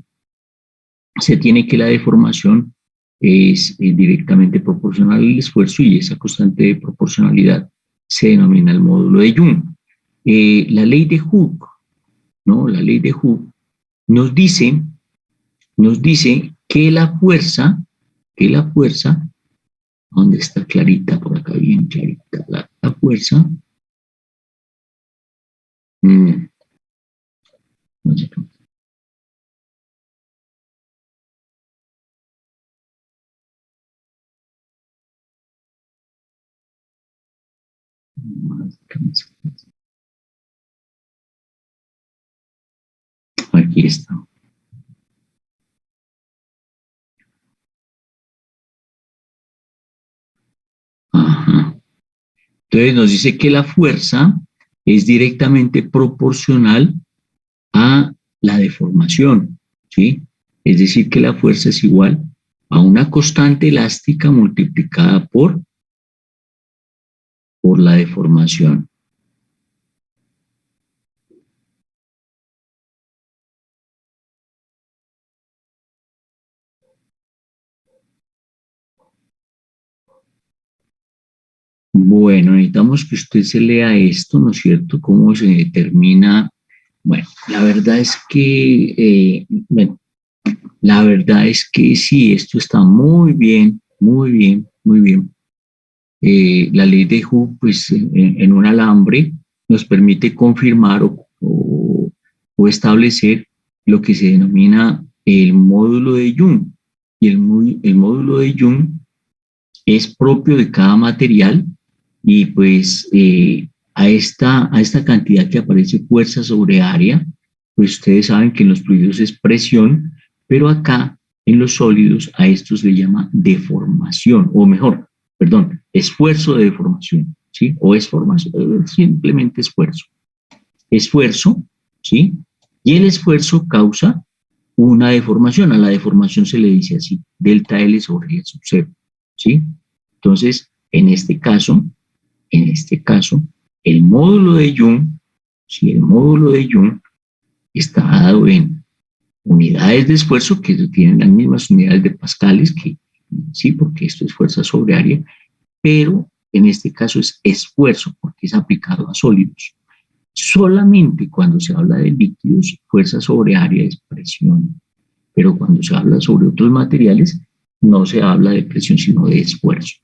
se tiene que la deformación es directamente proporcional al esfuerzo, y esa constante de proporcionalidad se denomina el módulo de Young. La ley de Hooke, ¿no? La ley de Hooke nos dice que la fuerza, ¿dónde está clarita? Por acá bien clarita, la fuerza, no sé cómo. Aquí está. Ajá. Entonces nos dice que la fuerza es directamente proporcional a la deformación, ¿sí? Es decir, que la fuerza es igual a una constante elástica multiplicada por la deformación. Bueno, necesitamos que usted se lea esto, ¿no es cierto? ¿Cómo se determina? Bueno, la verdad es que, la verdad es que sí, esto está muy bien, muy bien, muy bien. La ley de Hooke, pues en un alambre, nos permite confirmar o establecer lo que se denomina el módulo de Young. Y el módulo de Young es propio de cada material, y pues a esta cantidad que aparece fuerza sobre área, pues ustedes saben que en los fluidos es presión, pero acá en los sólidos a esto se le llama deformación, o mejor, perdón, esfuerzo de deformación, ¿sí? O esformación, simplemente esfuerzo. Esfuerzo, ¿sí? Y el esfuerzo causa una deformación. A la deformación se le dice así, delta L sobre L sub 0, ¿sí? Entonces, en este caso, el módulo de Young, ¿sí? El módulo de Young está dado en unidades de esfuerzo que tienen las mismas unidades de pascales, que sí, porque esto es fuerza sobre área, pero en este caso es esfuerzo porque es aplicado a sólidos. Solamente cuando se habla de líquidos, fuerza sobre área es presión, pero cuando se habla sobre otros materiales, no se habla de presión, sino de esfuerzo.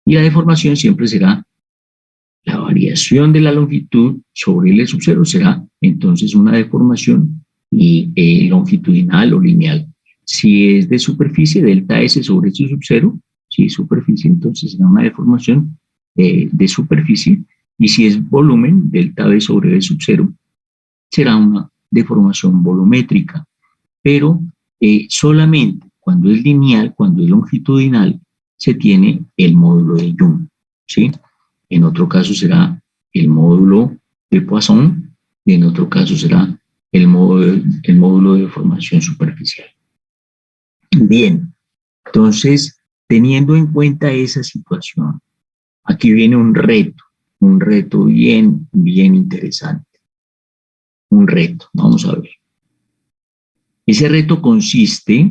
Y la deformación siempre será la variación de la longitud sobre L sub 0, será entonces una deformación y longitudinal o lineal. Si es de superficie, delta S sobre S sub 0, si es superficie, entonces será una deformación de superficie, y si es volumen, delta V sobre V sub 0, será una deformación volumétrica. Pero solamente cuando es lineal, cuando es longitudinal, se tiene el módulo de Young, ¿sí? En otro caso será el módulo de Poisson y en otro caso será el módulo de deformación superficial. Bien, entonces, teniendo en cuenta esa situación, aquí viene un reto bien interesante. Un reto, vamos a ver. Ese reto consiste,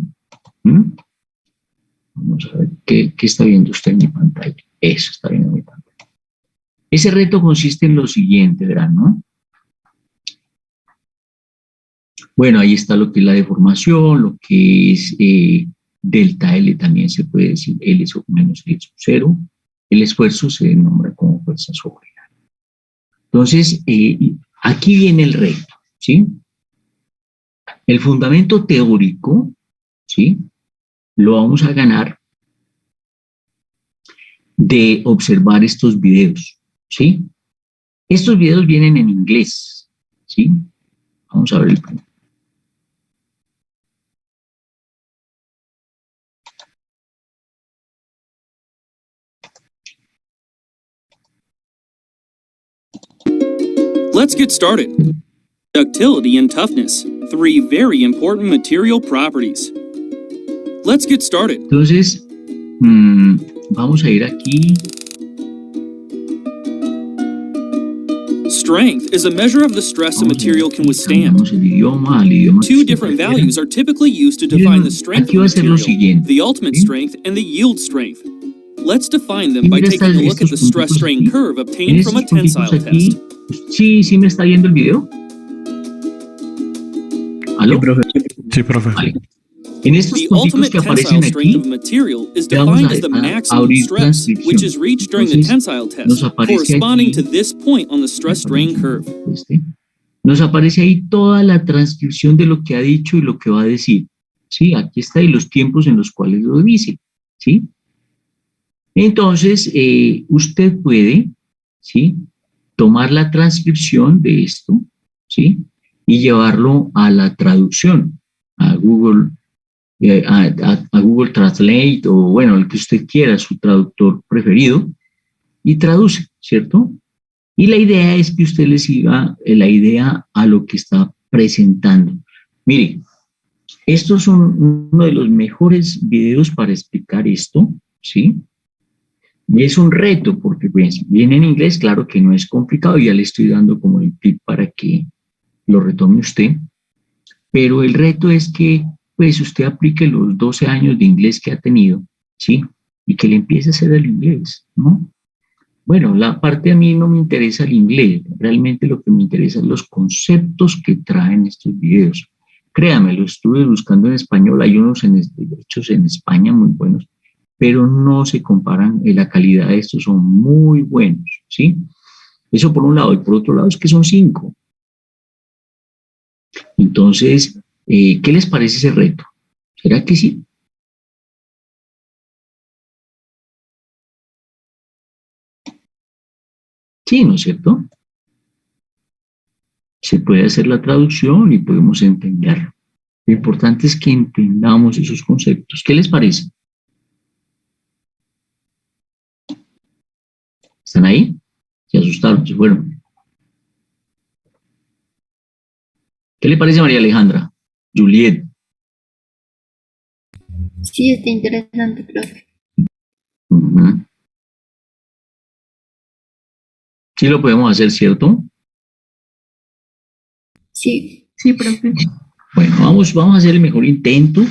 vamos a ver, ¿qué está viendo usted en mi pantalla? Eso está viendo en mi pantalla. Ese reto consiste en lo siguiente, verán, ¿no? Bueno, ahí está lo que es la deformación, lo que es delta L, también se puede decir L menos L sub 0. El esfuerzo se denomina como fuerza sobre A. Entonces, aquí viene el reto, ¿sí? El fundamento teórico, ¿sí? Lo vamos a ganar de observar estos videos, ¿sí? Estos videos vienen en inglés, ¿sí? Vamos a ver el primero. Let's get started. Ductility and toughness, 3 very important material properties. Let's get started. Entonces, vamos a ir aquí. Strength is a measure of the stress a material can withstand. El idioma 2 different values are typically used to define the strength of a material, the ultimate strength and the yield strength. Let's define them by taking a look at the stress-strain curve obtained from a tensile test. ¿Sí me está viendo el video? ¿Aló? Sí, profe. Sí, profe. Vale. En estos The puntitos ultimate que tensile aparecen strength aquí, of a material is le vamos defined as the a maximum abrir stress, transcripción. which is reached during the Entonces, tensile test, nos aparece corresponding aquí, to this point on the stress-strain curve. nos aparece ahí toda la transcripción de lo que ha dicho y lo que va a decir. ¿Sí? Aquí está y los tiempos en los cuales lo dice. ¿Sí? Entonces, usted puede, ¿sí?, tomar la transcripción de esto, ¿sí?, y llevarlo a la traducción, a Google, a Google Translate o, bueno, el que usted quiera, su traductor preferido, y traduce, ¿cierto? Y la idea es que usted le siga la idea a lo que está presentando. Mire, estos son uno de los mejores videos para explicar esto, ¿sí? Y es un reto porque pues, viene en inglés, claro que no es complicado, ya le estoy dando como el tip para que lo retome usted, pero el reto es que pues usted aplique los 12 años de inglés que ha tenido, ¿sí? Y que le empiece a hacer el inglés, ¿no? Bueno, la parte a mí no me interesa el inglés, realmente lo que me interesa son los conceptos que traen estos videos. Créame, lo estuve buscando en español, hay unos hechos en España muy buenos, pero no se comparan, la calidad de estos son muy buenos, ¿sí? Eso por un lado, y por otro lado es que son 5. Entonces, ¿qué les parece ese reto? ¿Será que sí? Sí, ¿no es cierto? Se puede hacer la traducción y podemos entenderlo. Lo importante es que entendamos esos conceptos. ¿Qué les parece? ¿Están ahí? Se asustaron, se fueron. ¿Qué le parece a María Alejandra? Juliet. Sí, está interesante, profe. Sí lo podemos hacer, ¿cierto? Sí. Sí, profe. Bueno, vamos a hacer el mejor intento,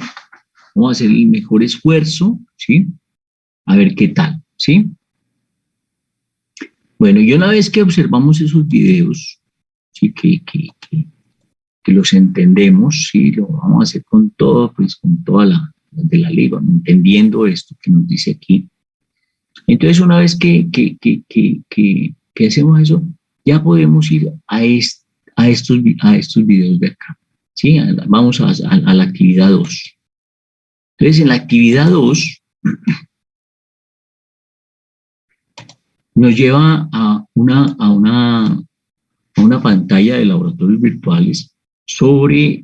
vamos a hacer el mejor esfuerzo, ¿sí? A ver qué tal, ¿sí? Bueno, y una vez que observamos esos videos, ¿sí? Que los entendemos, ¿sí? Lo vamos a hacer con todo, pues con toda la de la ley, vamos entendiendo esto que nos dice aquí. Entonces, una vez que hacemos eso, ya podemos ir a estos videos de acá, ¿sí? Vamos a la actividad 2. Entonces, en la actividad 2 nos lleva a una pantalla de laboratorios virtuales sobre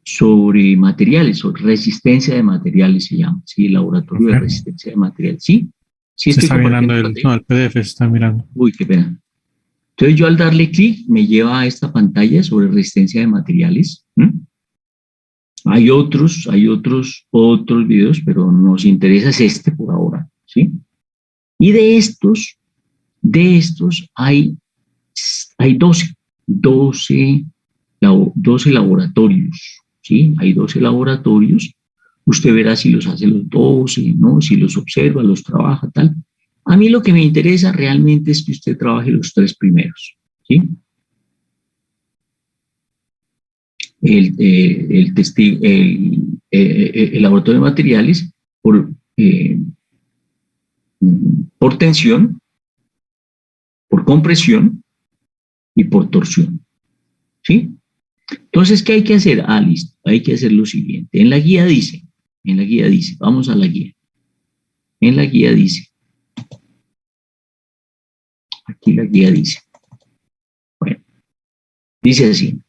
sobre materiales, sobre resistencia de materiales se llama, ¿sí? El laboratorio de resistencia de materiales, ¿sí? Sí, se estoy está mirando compartiendo. el PDF se está mirando. Uy, qué pena. Entonces yo al darle clic me lleva a esta pantalla sobre resistencia de materiales. Hay otros videos, pero nos interesa es este por ahora, ¿sí? Y de estos hay 12 laboratorios, ¿sí? Hay 12 laboratorios. Usted verá si los hace los 12, ¿no? Si los observa, los trabaja, tal. A mí lo que me interesa realmente es que usted trabaje los 3 primeros, ¿sí? El laboratorio de materiales por tensión, por compresión y por torsión, ¿sí? Entonces, ¿qué hay que hacer? Ah, listo, hay que hacer lo siguiente. En la guía dice, vamos a la guía. En la guía dice, aquí la guía dice, bueno, dice así,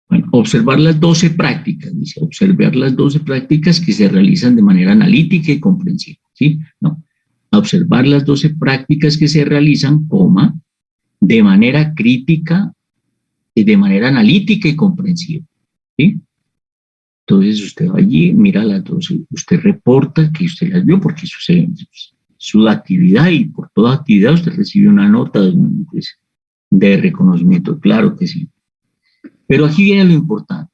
bueno, observar las 12 prácticas, dice, observar las 12 prácticas que se realizan de manera analítica y comprensiva, ¿sí? No, observar las 12 prácticas que se realizan, coma, de manera crítica, de manera analítica y comprensiva, ¿sí? Entonces usted va allí, mira las 12, usted reporta que usted las vio porque su actividad y por toda actividad usted recibe una nota de reconocimiento, claro que sí. Pero aquí viene lo importante,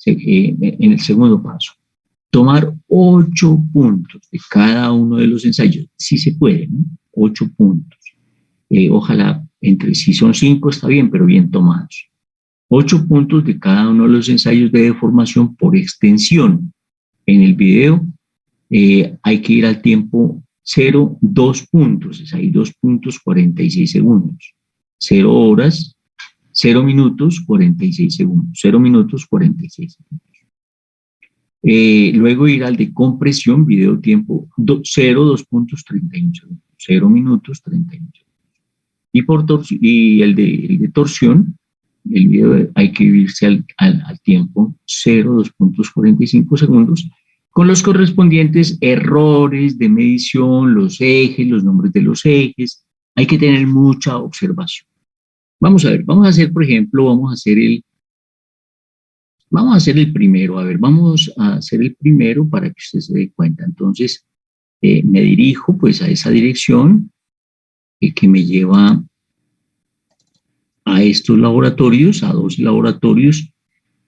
en el segundo paso. Tomar 8 puntos de cada uno de los ensayos, si se puede, ¿no? 8 puntos. Ojalá, si son 5 está bien, pero bien tomados. 8 puntos de cada uno de los ensayos de deformación por extensión. En el video hay que ir al tiempo 0, 2 puntos, es ahí 2 puntos 46 segundos. 0 horas, 0 minutos 46 segundos. 0 minutos 46 segundos. Luego ir al de compresión, video tiempo 0, 2 puntos 31 segundos. 0 minutos 31 segundos. Y el de torsión, el video hay que irse al tiempo 0, 2 puntos 45 segundos, con los correspondientes errores de medición, los ejes, los nombres de los ejes. Hay que tener mucha observación. Vamos a ver, vamos a hacer, por ejemplo, vamos a hacer el primero. A ver, vamos a hacer el primero para que usted se dé cuenta. Entonces, me dirijo pues a esa dirección que me lleva a estos laboratorios, a 12 laboratorios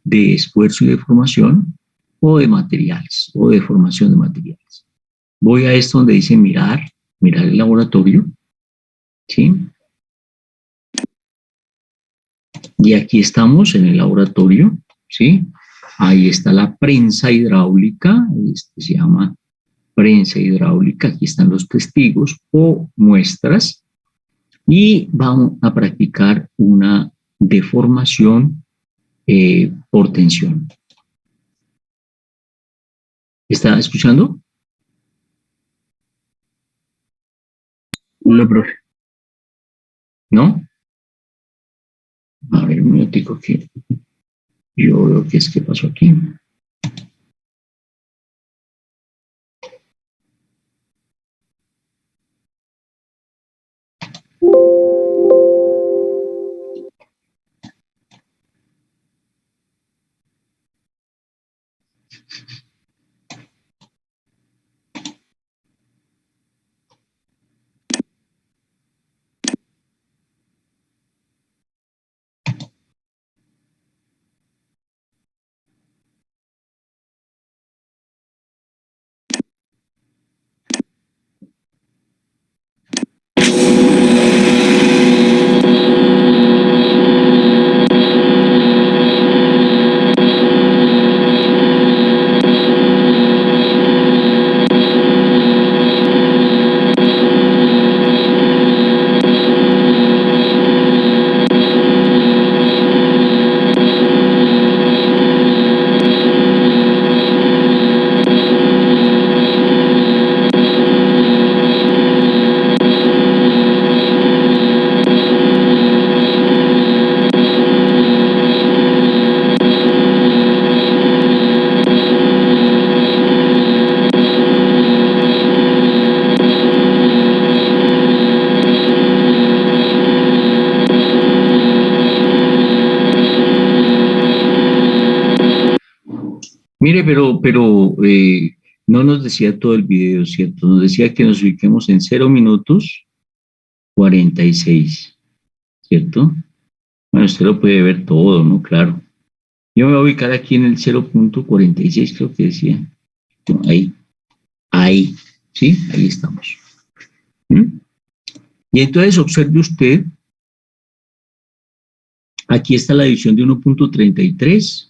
de esfuerzo y de formación o de materiales, o de formación de materiales. Voy a esto donde dice mirar el laboratorio, ¿sí? Y aquí estamos en el laboratorio, ¿sí? Ahí está la prensa hidráulica, se llama prensa hidráulica, aquí están los testigos o muestras, y vamos a practicar una deformación por tensión. ¿Está escuchando? No, profe. ¿No? A ver, un minutico que yo veo qué es que pasó aquí. Mire, pero no nos decía todo el video, ¿cierto? Nos decía que nos ubiquemos en 0 minutos 46, ¿cierto? Bueno, usted lo puede ver todo, ¿no? Claro. Yo me voy a ubicar aquí en el 0.46, creo que decía. Ahí, ¿sí? Ahí estamos. ¿Mm? Y entonces observe usted, aquí está la división de 1.33,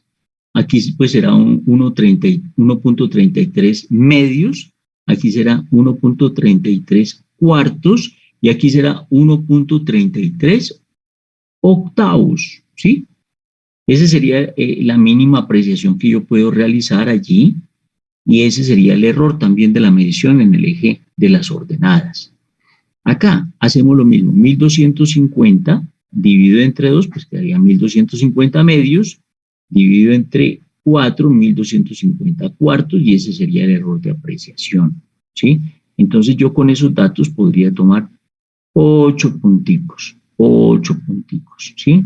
aquí pues será un 1.33 medios, aquí será 1.33 cuartos y aquí será 1.33 octavos, ¿sí? Esa sería la mínima apreciación que yo puedo realizar allí y ese sería el error también de la medición en el eje de las ordenadas. Acá hacemos lo mismo, 1250 dividido entre 2, pues quedaría 1250 medios, dividido entre 4, 1250 cuartos, y ese sería el error de apreciación, ¿sí? Entonces yo con esos datos podría tomar 8 punticos, ¿sí?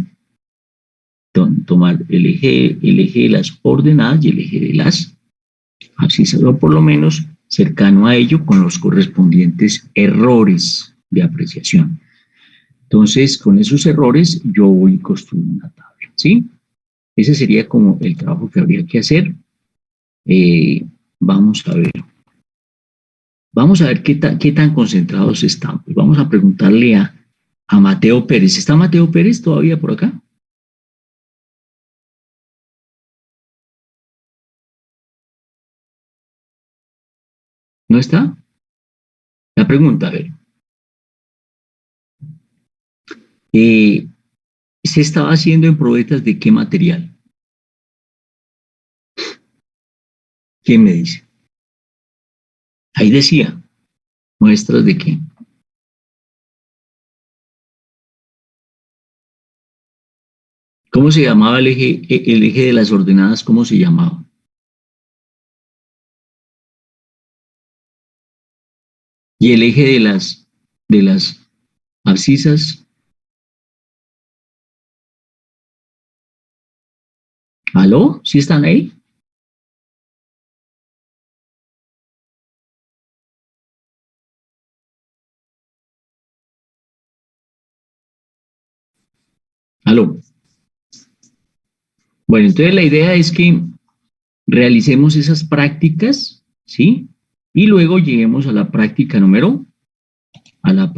Tomar el eje de las ordenadas y el eje de las abscisas, o por lo menos cercano a ello con los correspondientes errores de apreciación. Entonces, con esos errores yo voy construyendo una tabla, ¿sí? Ese sería como el trabajo que habría que hacer. Vamos a ver qué tan concentrados estamos. Vamos a preguntarle a Mateo Pérez. ¿Está Mateo Pérez todavía por acá? ¿No está? La pregunta, a ver. ¿Se estaba haciendo en probetas de qué material? ¿Quién me dice? Ahí decía, muestras de qué. ¿Cómo se llamaba el eje de las ordenadas? ¿Cómo se llamaba? Y el eje de las abscisas. ¿Aló? ¿Sí están ahí? ¿Aló? Bueno, entonces la idea es que realicemos esas prácticas, ¿sí? Y luego lleguemos a la práctica número, a la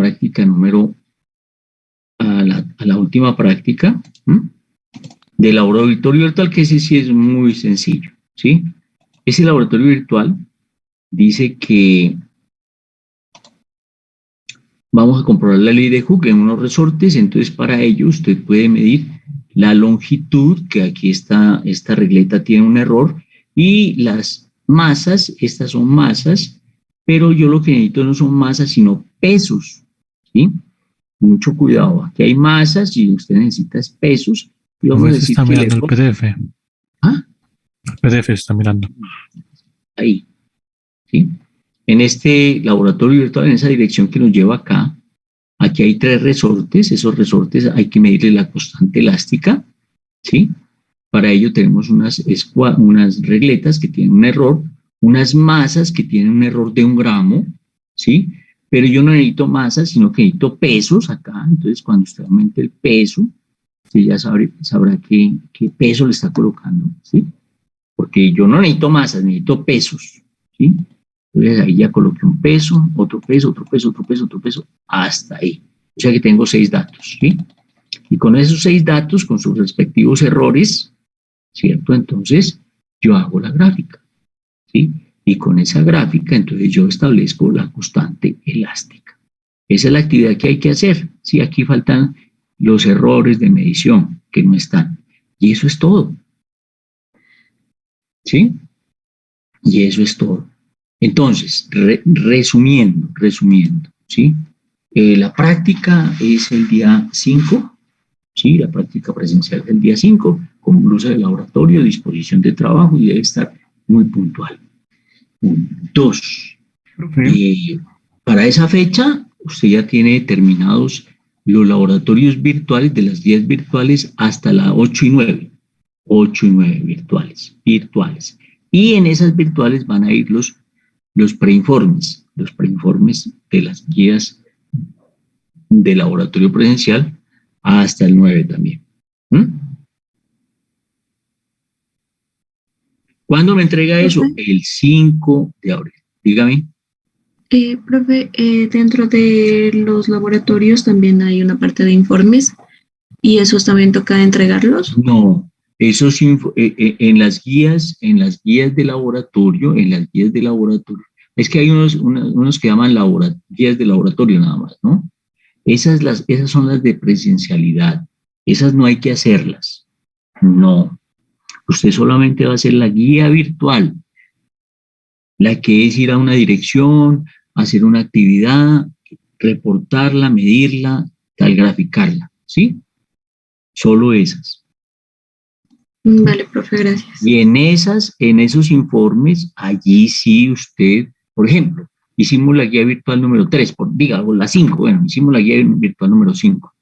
última práctica, ¿m? Del laboratorio virtual, que ese sí es muy sencillo, ¿sí? Ese laboratorio virtual dice que vamos a comprobar la ley de Hooke en unos resortes, entonces para ello usted puede medir la longitud, que aquí está, esta regleta tiene un error, y las masas, estas son masas, pero yo lo que necesito no son masas, sino pesos, ¿sí? Mucho cuidado, aquí hay masas y usted necesita pesos. Y vamos a decir está mirando el PDF. ¿Ah? El PDF está mirando. Ahí, ¿sí? En este laboratorio virtual, en esa dirección que nos lleva acá, aquí hay 3 resortes. Esos resortes hay que medirle la constante elástica, ¿sí? Para ello tenemos unas regletas que tienen un error, unas masas que tienen un error de 1 gramo, ¿sí? Pero yo no necesito masas, sino que necesito pesos acá. Entonces, cuando usted aumente el peso, usted ya sabrá qué peso le está colocando, ¿sí? Porque yo no necesito masas, necesito pesos, ¿sí? Entonces ahí ya coloqué un peso, otro peso, otro peso, otro peso, otro peso, hasta ahí. O sea que tengo 6 datos, ¿sí? Y con esos 6 datos, con sus respectivos errores, ¿cierto? Entonces yo hago la gráfica, ¿sí? Y con esa gráfica, entonces yo establezco la constante elástica. Esa es la actividad que hay que hacer, ¿sí? Aquí faltan los errores de medición que no están. Y eso es todo, ¿sí? Y eso es todo. Entonces, resumiendo, ¿sí? La práctica es el día 5, ¿sí? La práctica presencial es el día 5, con blusa de laboratorio, disposición de trabajo y debe estar muy puntual. 2. Para esa fecha, usted ya tiene determinados los laboratorios virtuales, de las 10 virtuales hasta las 8 y 9. 8 y 9 virtuales. Y en esas virtuales van a ir los preinformes de las guías de laboratorio presencial hasta el 9 también. ¿Cuándo me entrega eso? El 5 de abril. Dígame. Profe, dentro de los laboratorios también hay una parte de informes y esos también toca entregarlos. No, esos en las guías de laboratorio, es que hay unos que llaman guías de laboratorio nada más, ¿no? Esas son las de presencialidad. Esas no hay que hacerlas. No. Usted solamente va a hacer la guía virtual, la que es ir a una dirección, hacer una actividad, reportarla, medirla, graficarla, ¿sí? Solo esas. Vale, profe, gracias. Y en esos informes, allí sí usted, por ejemplo, hicimos la guía virtual número 3, digamos la 5, bueno, hicimos la guía virtual número 5.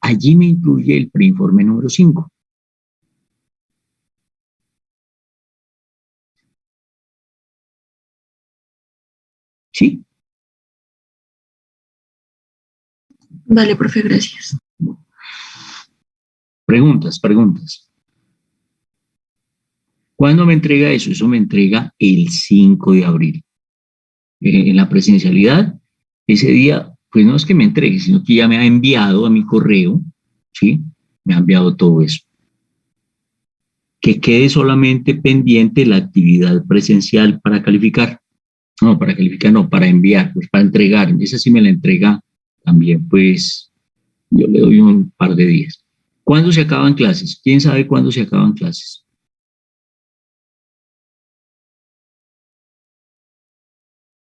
Allí me incluye el preinforme número 5. ¿Sí? Vale, profe, gracias. Preguntas. ¿Cuándo me entrega eso? Eso me entrega el 5 de abril. En la presencialidad, ese día, pues no es que me entregue, sino que ya me ha enviado a mi correo, ¿sí? Me ha enviado todo eso. Que quede solamente pendiente la actividad presencial para calificar. No, para calificar no, para enviar, pues para entregar. Esa sí me la entrega también, pues yo le doy un par de días. ¿Cuándo se acaban clases? ¿Quién sabe cuándo se acaban clases?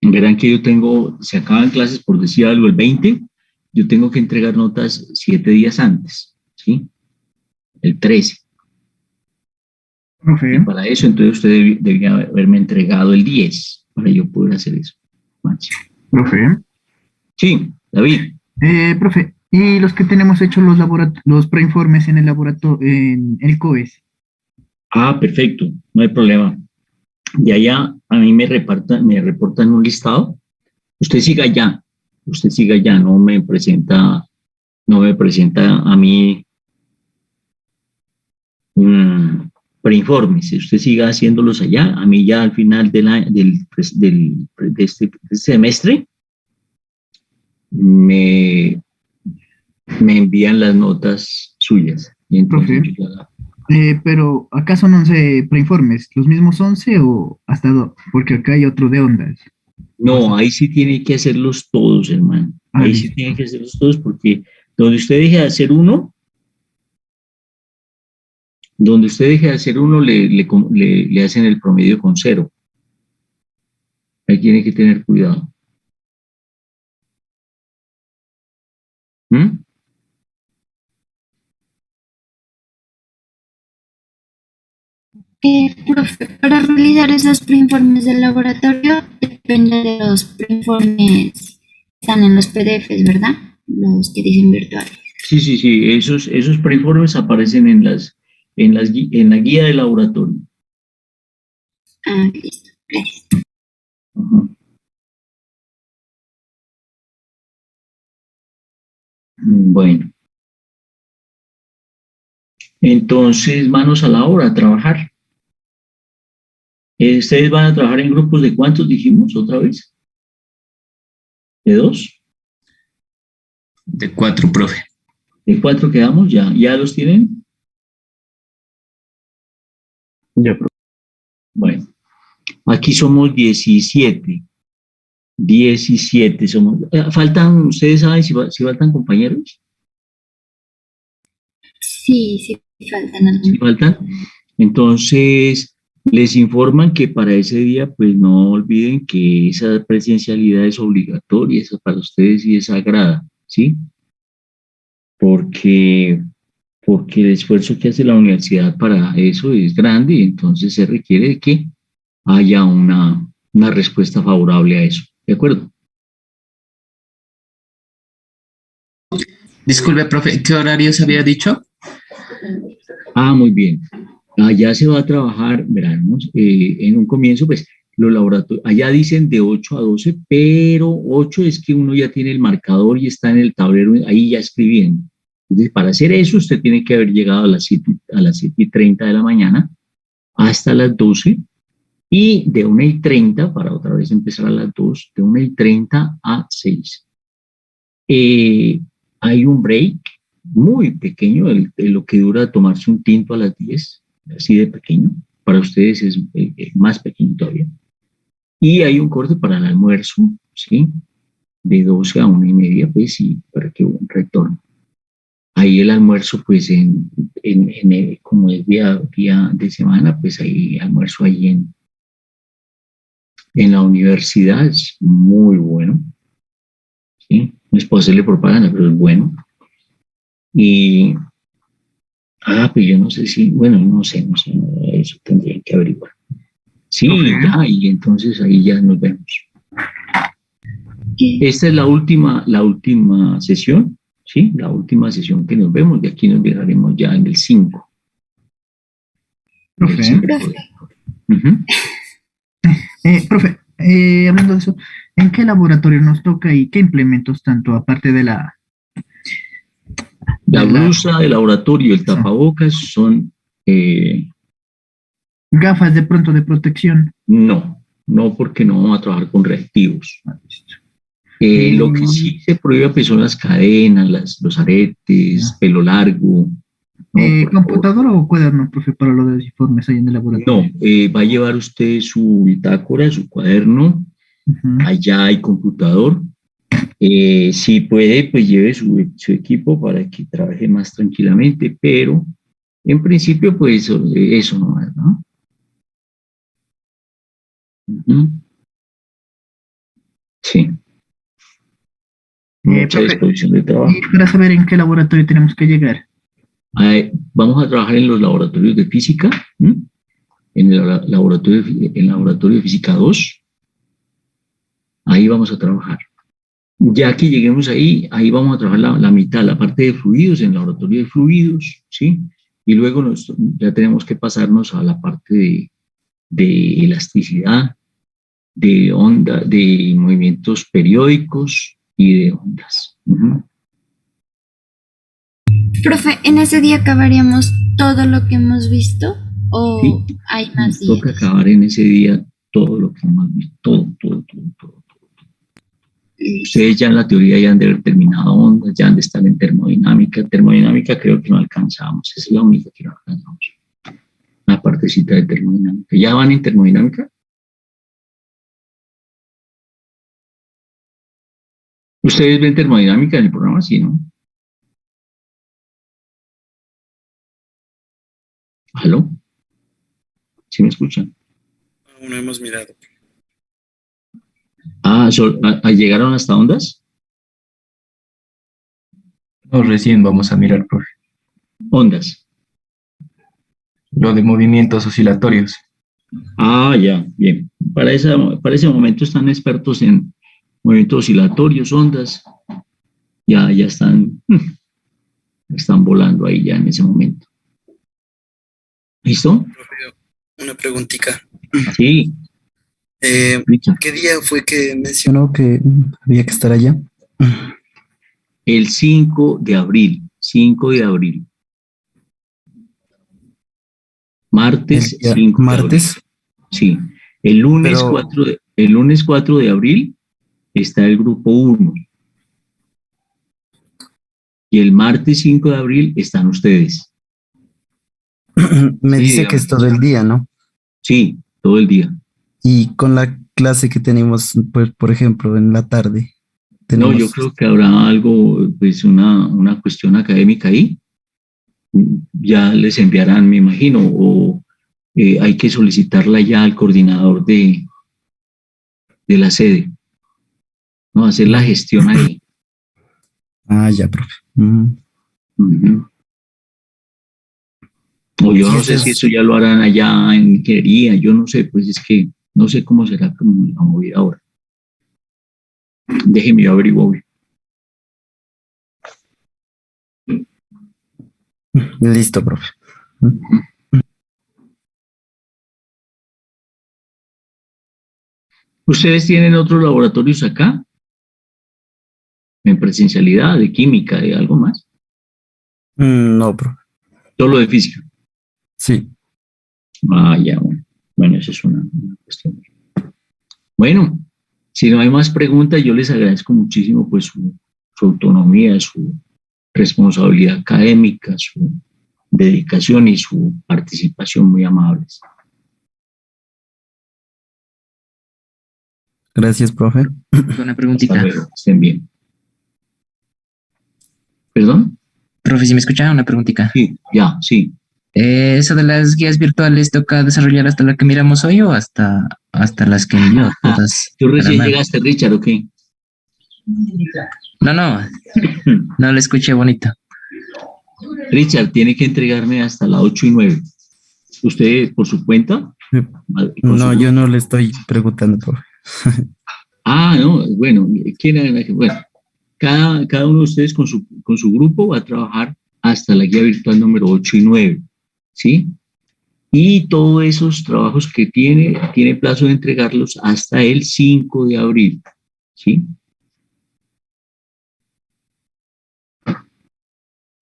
Verán que se acaban clases, por decir algo, el 20, yo tengo que entregar notas 7 días antes, ¿sí? El 13. Profe. Y para eso, entonces usted debía haberme entregado el 10, para yo poder hacer eso. Profe. Sí, David. Profe, y los que tenemos hechos los preinformes en el laboratorio, en el COES. Ah, perfecto, no hay problema. De allá a mí me reportan un listado. Usted siga allá, no me presenta a mí preinformes. Usted siga haciéndolos allá. A mí ya al final de este semestre me envían las notas suyas. Y entonces Pero acá son 11 preinformes, ¿los mismos 11 o hasta 2? Porque acá hay otro de ondas. No, ahí sí tiene que hacerlos todos, hermano. Ahí sí tiene que hacerlos todos porque donde usted deje de hacer uno, le hacen el promedio con 0. Ahí tiene que tener cuidado. Profe, para realizar esos preinformes del laboratorio depende de los preinformes que están en los PDFs, ¿verdad? Los que dicen virtuales. Sí. Esos preinformes aparecen en la guía del laboratorio. Ah, listo. Gracias. Bueno. Entonces, manos a la obra, a trabajar. ¿Ustedes van a trabajar en grupos de cuántos dijimos otra vez? ¿De 2? De 4, profe. ¿De 4 quedamos? ¿Ya los tienen? Ya, profe. Bueno, aquí somos 17. 17 somos. ¿Faltan, ustedes saben si faltan compañeros? Sí, faltan algunos. ¿Sí faltan? Entonces, les informan que para ese día, pues no olviden que esa presencialidad es obligatoria, esa para ustedes y es sagrada, ¿sí? Porque el esfuerzo que hace la universidad para eso es grande y entonces se requiere de que haya una respuesta favorable a eso, ¿de acuerdo? Disculpe, profe, ¿qué horarios había dicho? Ah, muy bien. Allá se va a trabajar, veremos, en un comienzo, pues los laboratorios, allá dicen de 8 a 12, pero 8 es que uno ya tiene el marcador y está en el tablero ahí ya escribiendo. Entonces, para hacer eso, usted tiene que haber llegado a las 7:30 de la mañana hasta las 12 y de 1:30, para otra vez empezar a las 2, de 1:30 a 6. Hay un break muy pequeño, de lo que dura tomarse un tinto a las 10, así de pequeño. Para ustedes es más pequeño todavía. Y hay un corte para el almuerzo, ¿sí? De 12 a 1:30, pues sí, para que hubo un retorno. Ahí el almuerzo, pues como es día de semana, pues ahí almuerzo ahí en la universidad, es muy bueno, ¿sí? No es para hacerle propaganda, pero es bueno. Y, pues yo no sé si, bueno, no sé, eso tendría que averiguar. Sí, ya, y entonces ahí ya nos vemos. Esta es la última sesión, ¿sí? La última sesión que nos vemos, de aquí nos dejaremos ya en el 5. Profe. Profe, hablando de eso, ¿en qué laboratorio nos toca y qué implementos tanto, aparte de la blusa de laboratorio, el tapabocas son... gafas de pronto de protección? No, porque no vamos a trabajar con reactivos. Lo que sí se prohíbe pues, son las cadenas, los aretes, pelo largo. ¿Computador o cuaderno, profe, para lo de los informes ahí en el laboratorio? No, va a llevar usted su bitácora, su cuaderno. Allá hay computador. Si puede, pues lleve su equipo para que trabaje más tranquilamente, pero en principio, pues eso nomás, ¿no? Sí. Mucha disposición de trabajo. Y para saber en qué laboratorio tenemos que llegar. Vamos a trabajar en los laboratorios de física, en el laboratorio de física 2. Ahí vamos a trabajar. Ya que lleguemos ahí vamos a trabajar la mitad, la parte de fluidos, en el laboratorio de fluidos, ¿sí? Y luego ya tenemos que pasarnos a la parte de elasticidad, de onda, de movimientos periódicos y de ondas. Profe, ¿en ese día acabaríamos todo lo que hemos visto o sí, hay más días? Toca acabar en ese día todo lo que hemos visto, todo. Ustedes ya en la teoría ya han de haber terminado ondas, ya han de estar en termodinámica. Termodinámica creo que no alcanzamos, esa es la única que no alcanzamos. La partecita de termodinámica. ¿Ya van en termodinámica? ¿Ustedes ven termodinámica en el programa? Sí, ¿no? ¿Aló? ¿Sí me escuchan? Aún no hemos mirado. ¿Llegaron hasta ondas? No, recién vamos a mirar, profe. Ondas. Lo de movimientos oscilatorios. Ya, bien. Para ese momento están expertos en movimientos oscilatorios, ondas. Ya están volando ahí ya en ese momento. ¿Listo? Profe, una preguntita. Sí. ¿Qué día fue que mencionó que había que estar allá? El 5 de abril. 5 de abril. Martes 5 ¿Martes? de abril. Sí. El lunes 4 de abril está el grupo 1. Y el martes 5 de abril están ustedes. Me dice que es todo el día, ¿no? Sí, todo el día. Y con la clase que tenemos, pues, por ejemplo, en la tarde. No, yo creo que habrá algo, pues una cuestión académica ahí. Ya les enviarán, me imagino, o hay que solicitarla ya al coordinador de la sede. No, hacer la gestión ahí. Ya, profe. O yo no sé si eso ya lo harán allá en ingeniería, yo no sé, pues es que no sé cómo será como la movida ahora. Déjeme yo averiguar. Listo, profe. ¿Ustedes tienen otros laboratorios acá? ¿En presencialidad, de química, de algo más? No, profe. ¿Solo de física? Sí. Ah, ya, bueno. Bueno, esa es una cuestión. Bueno, si no hay más preguntas, yo les agradezco muchísimo pues su autonomía, su responsabilidad académica, su dedicación y su participación muy amables. Gracias, profe. Una preguntita. Hasta luego, estén bien. ¿Perdón? Profe, ¿sí me escucha? Una preguntita. Sí, ya, sí. ¿Eso de las guías virtuales toca desarrollar hasta la que miramos hoy o hasta las que envió? Todas ¿Tú recién para llegaste, Richard, o qué? No le escuché bonito. Richard, tiene que entregarme hasta las 8:09. ¿Usted por su cuenta? No, yo no le estoy preguntando, profe. Ah, no, bueno, bueno, cada uno de ustedes con su grupo va a trabajar hasta la guía virtual número 8 y 9, ¿sí? Y todos esos trabajos que tiene plazo de entregarlos hasta el 5 de abril, ¿sí?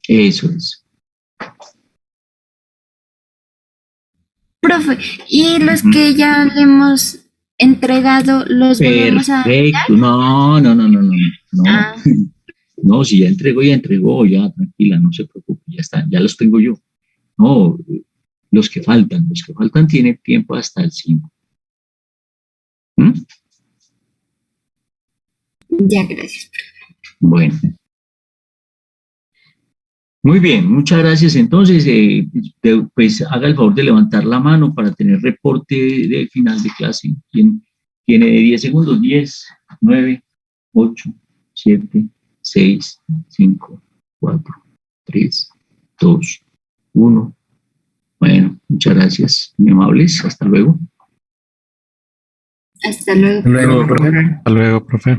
Eso es. Profe, ¿y los que ya le hemos entregado los volvemos a Perfecto, no. Ah. No, si ya entregó, ya, tranquila, no se preocupe, ya está, ya los tengo yo. No, los que faltan tienen tiempo hasta el 5. Ya, gracias. Bueno. Muy bien, muchas gracias. Entonces, pues haga el favor de levantar la mano para tener reporte del final de clase. ¿Quién tiene 10 segundos? 10, 9, 8, 7, 6, 5, 4, 3, 2, 1. Bueno, muchas gracias, muy amables. Hasta luego. Hasta luego. Luego, profe. Hasta luego, profe.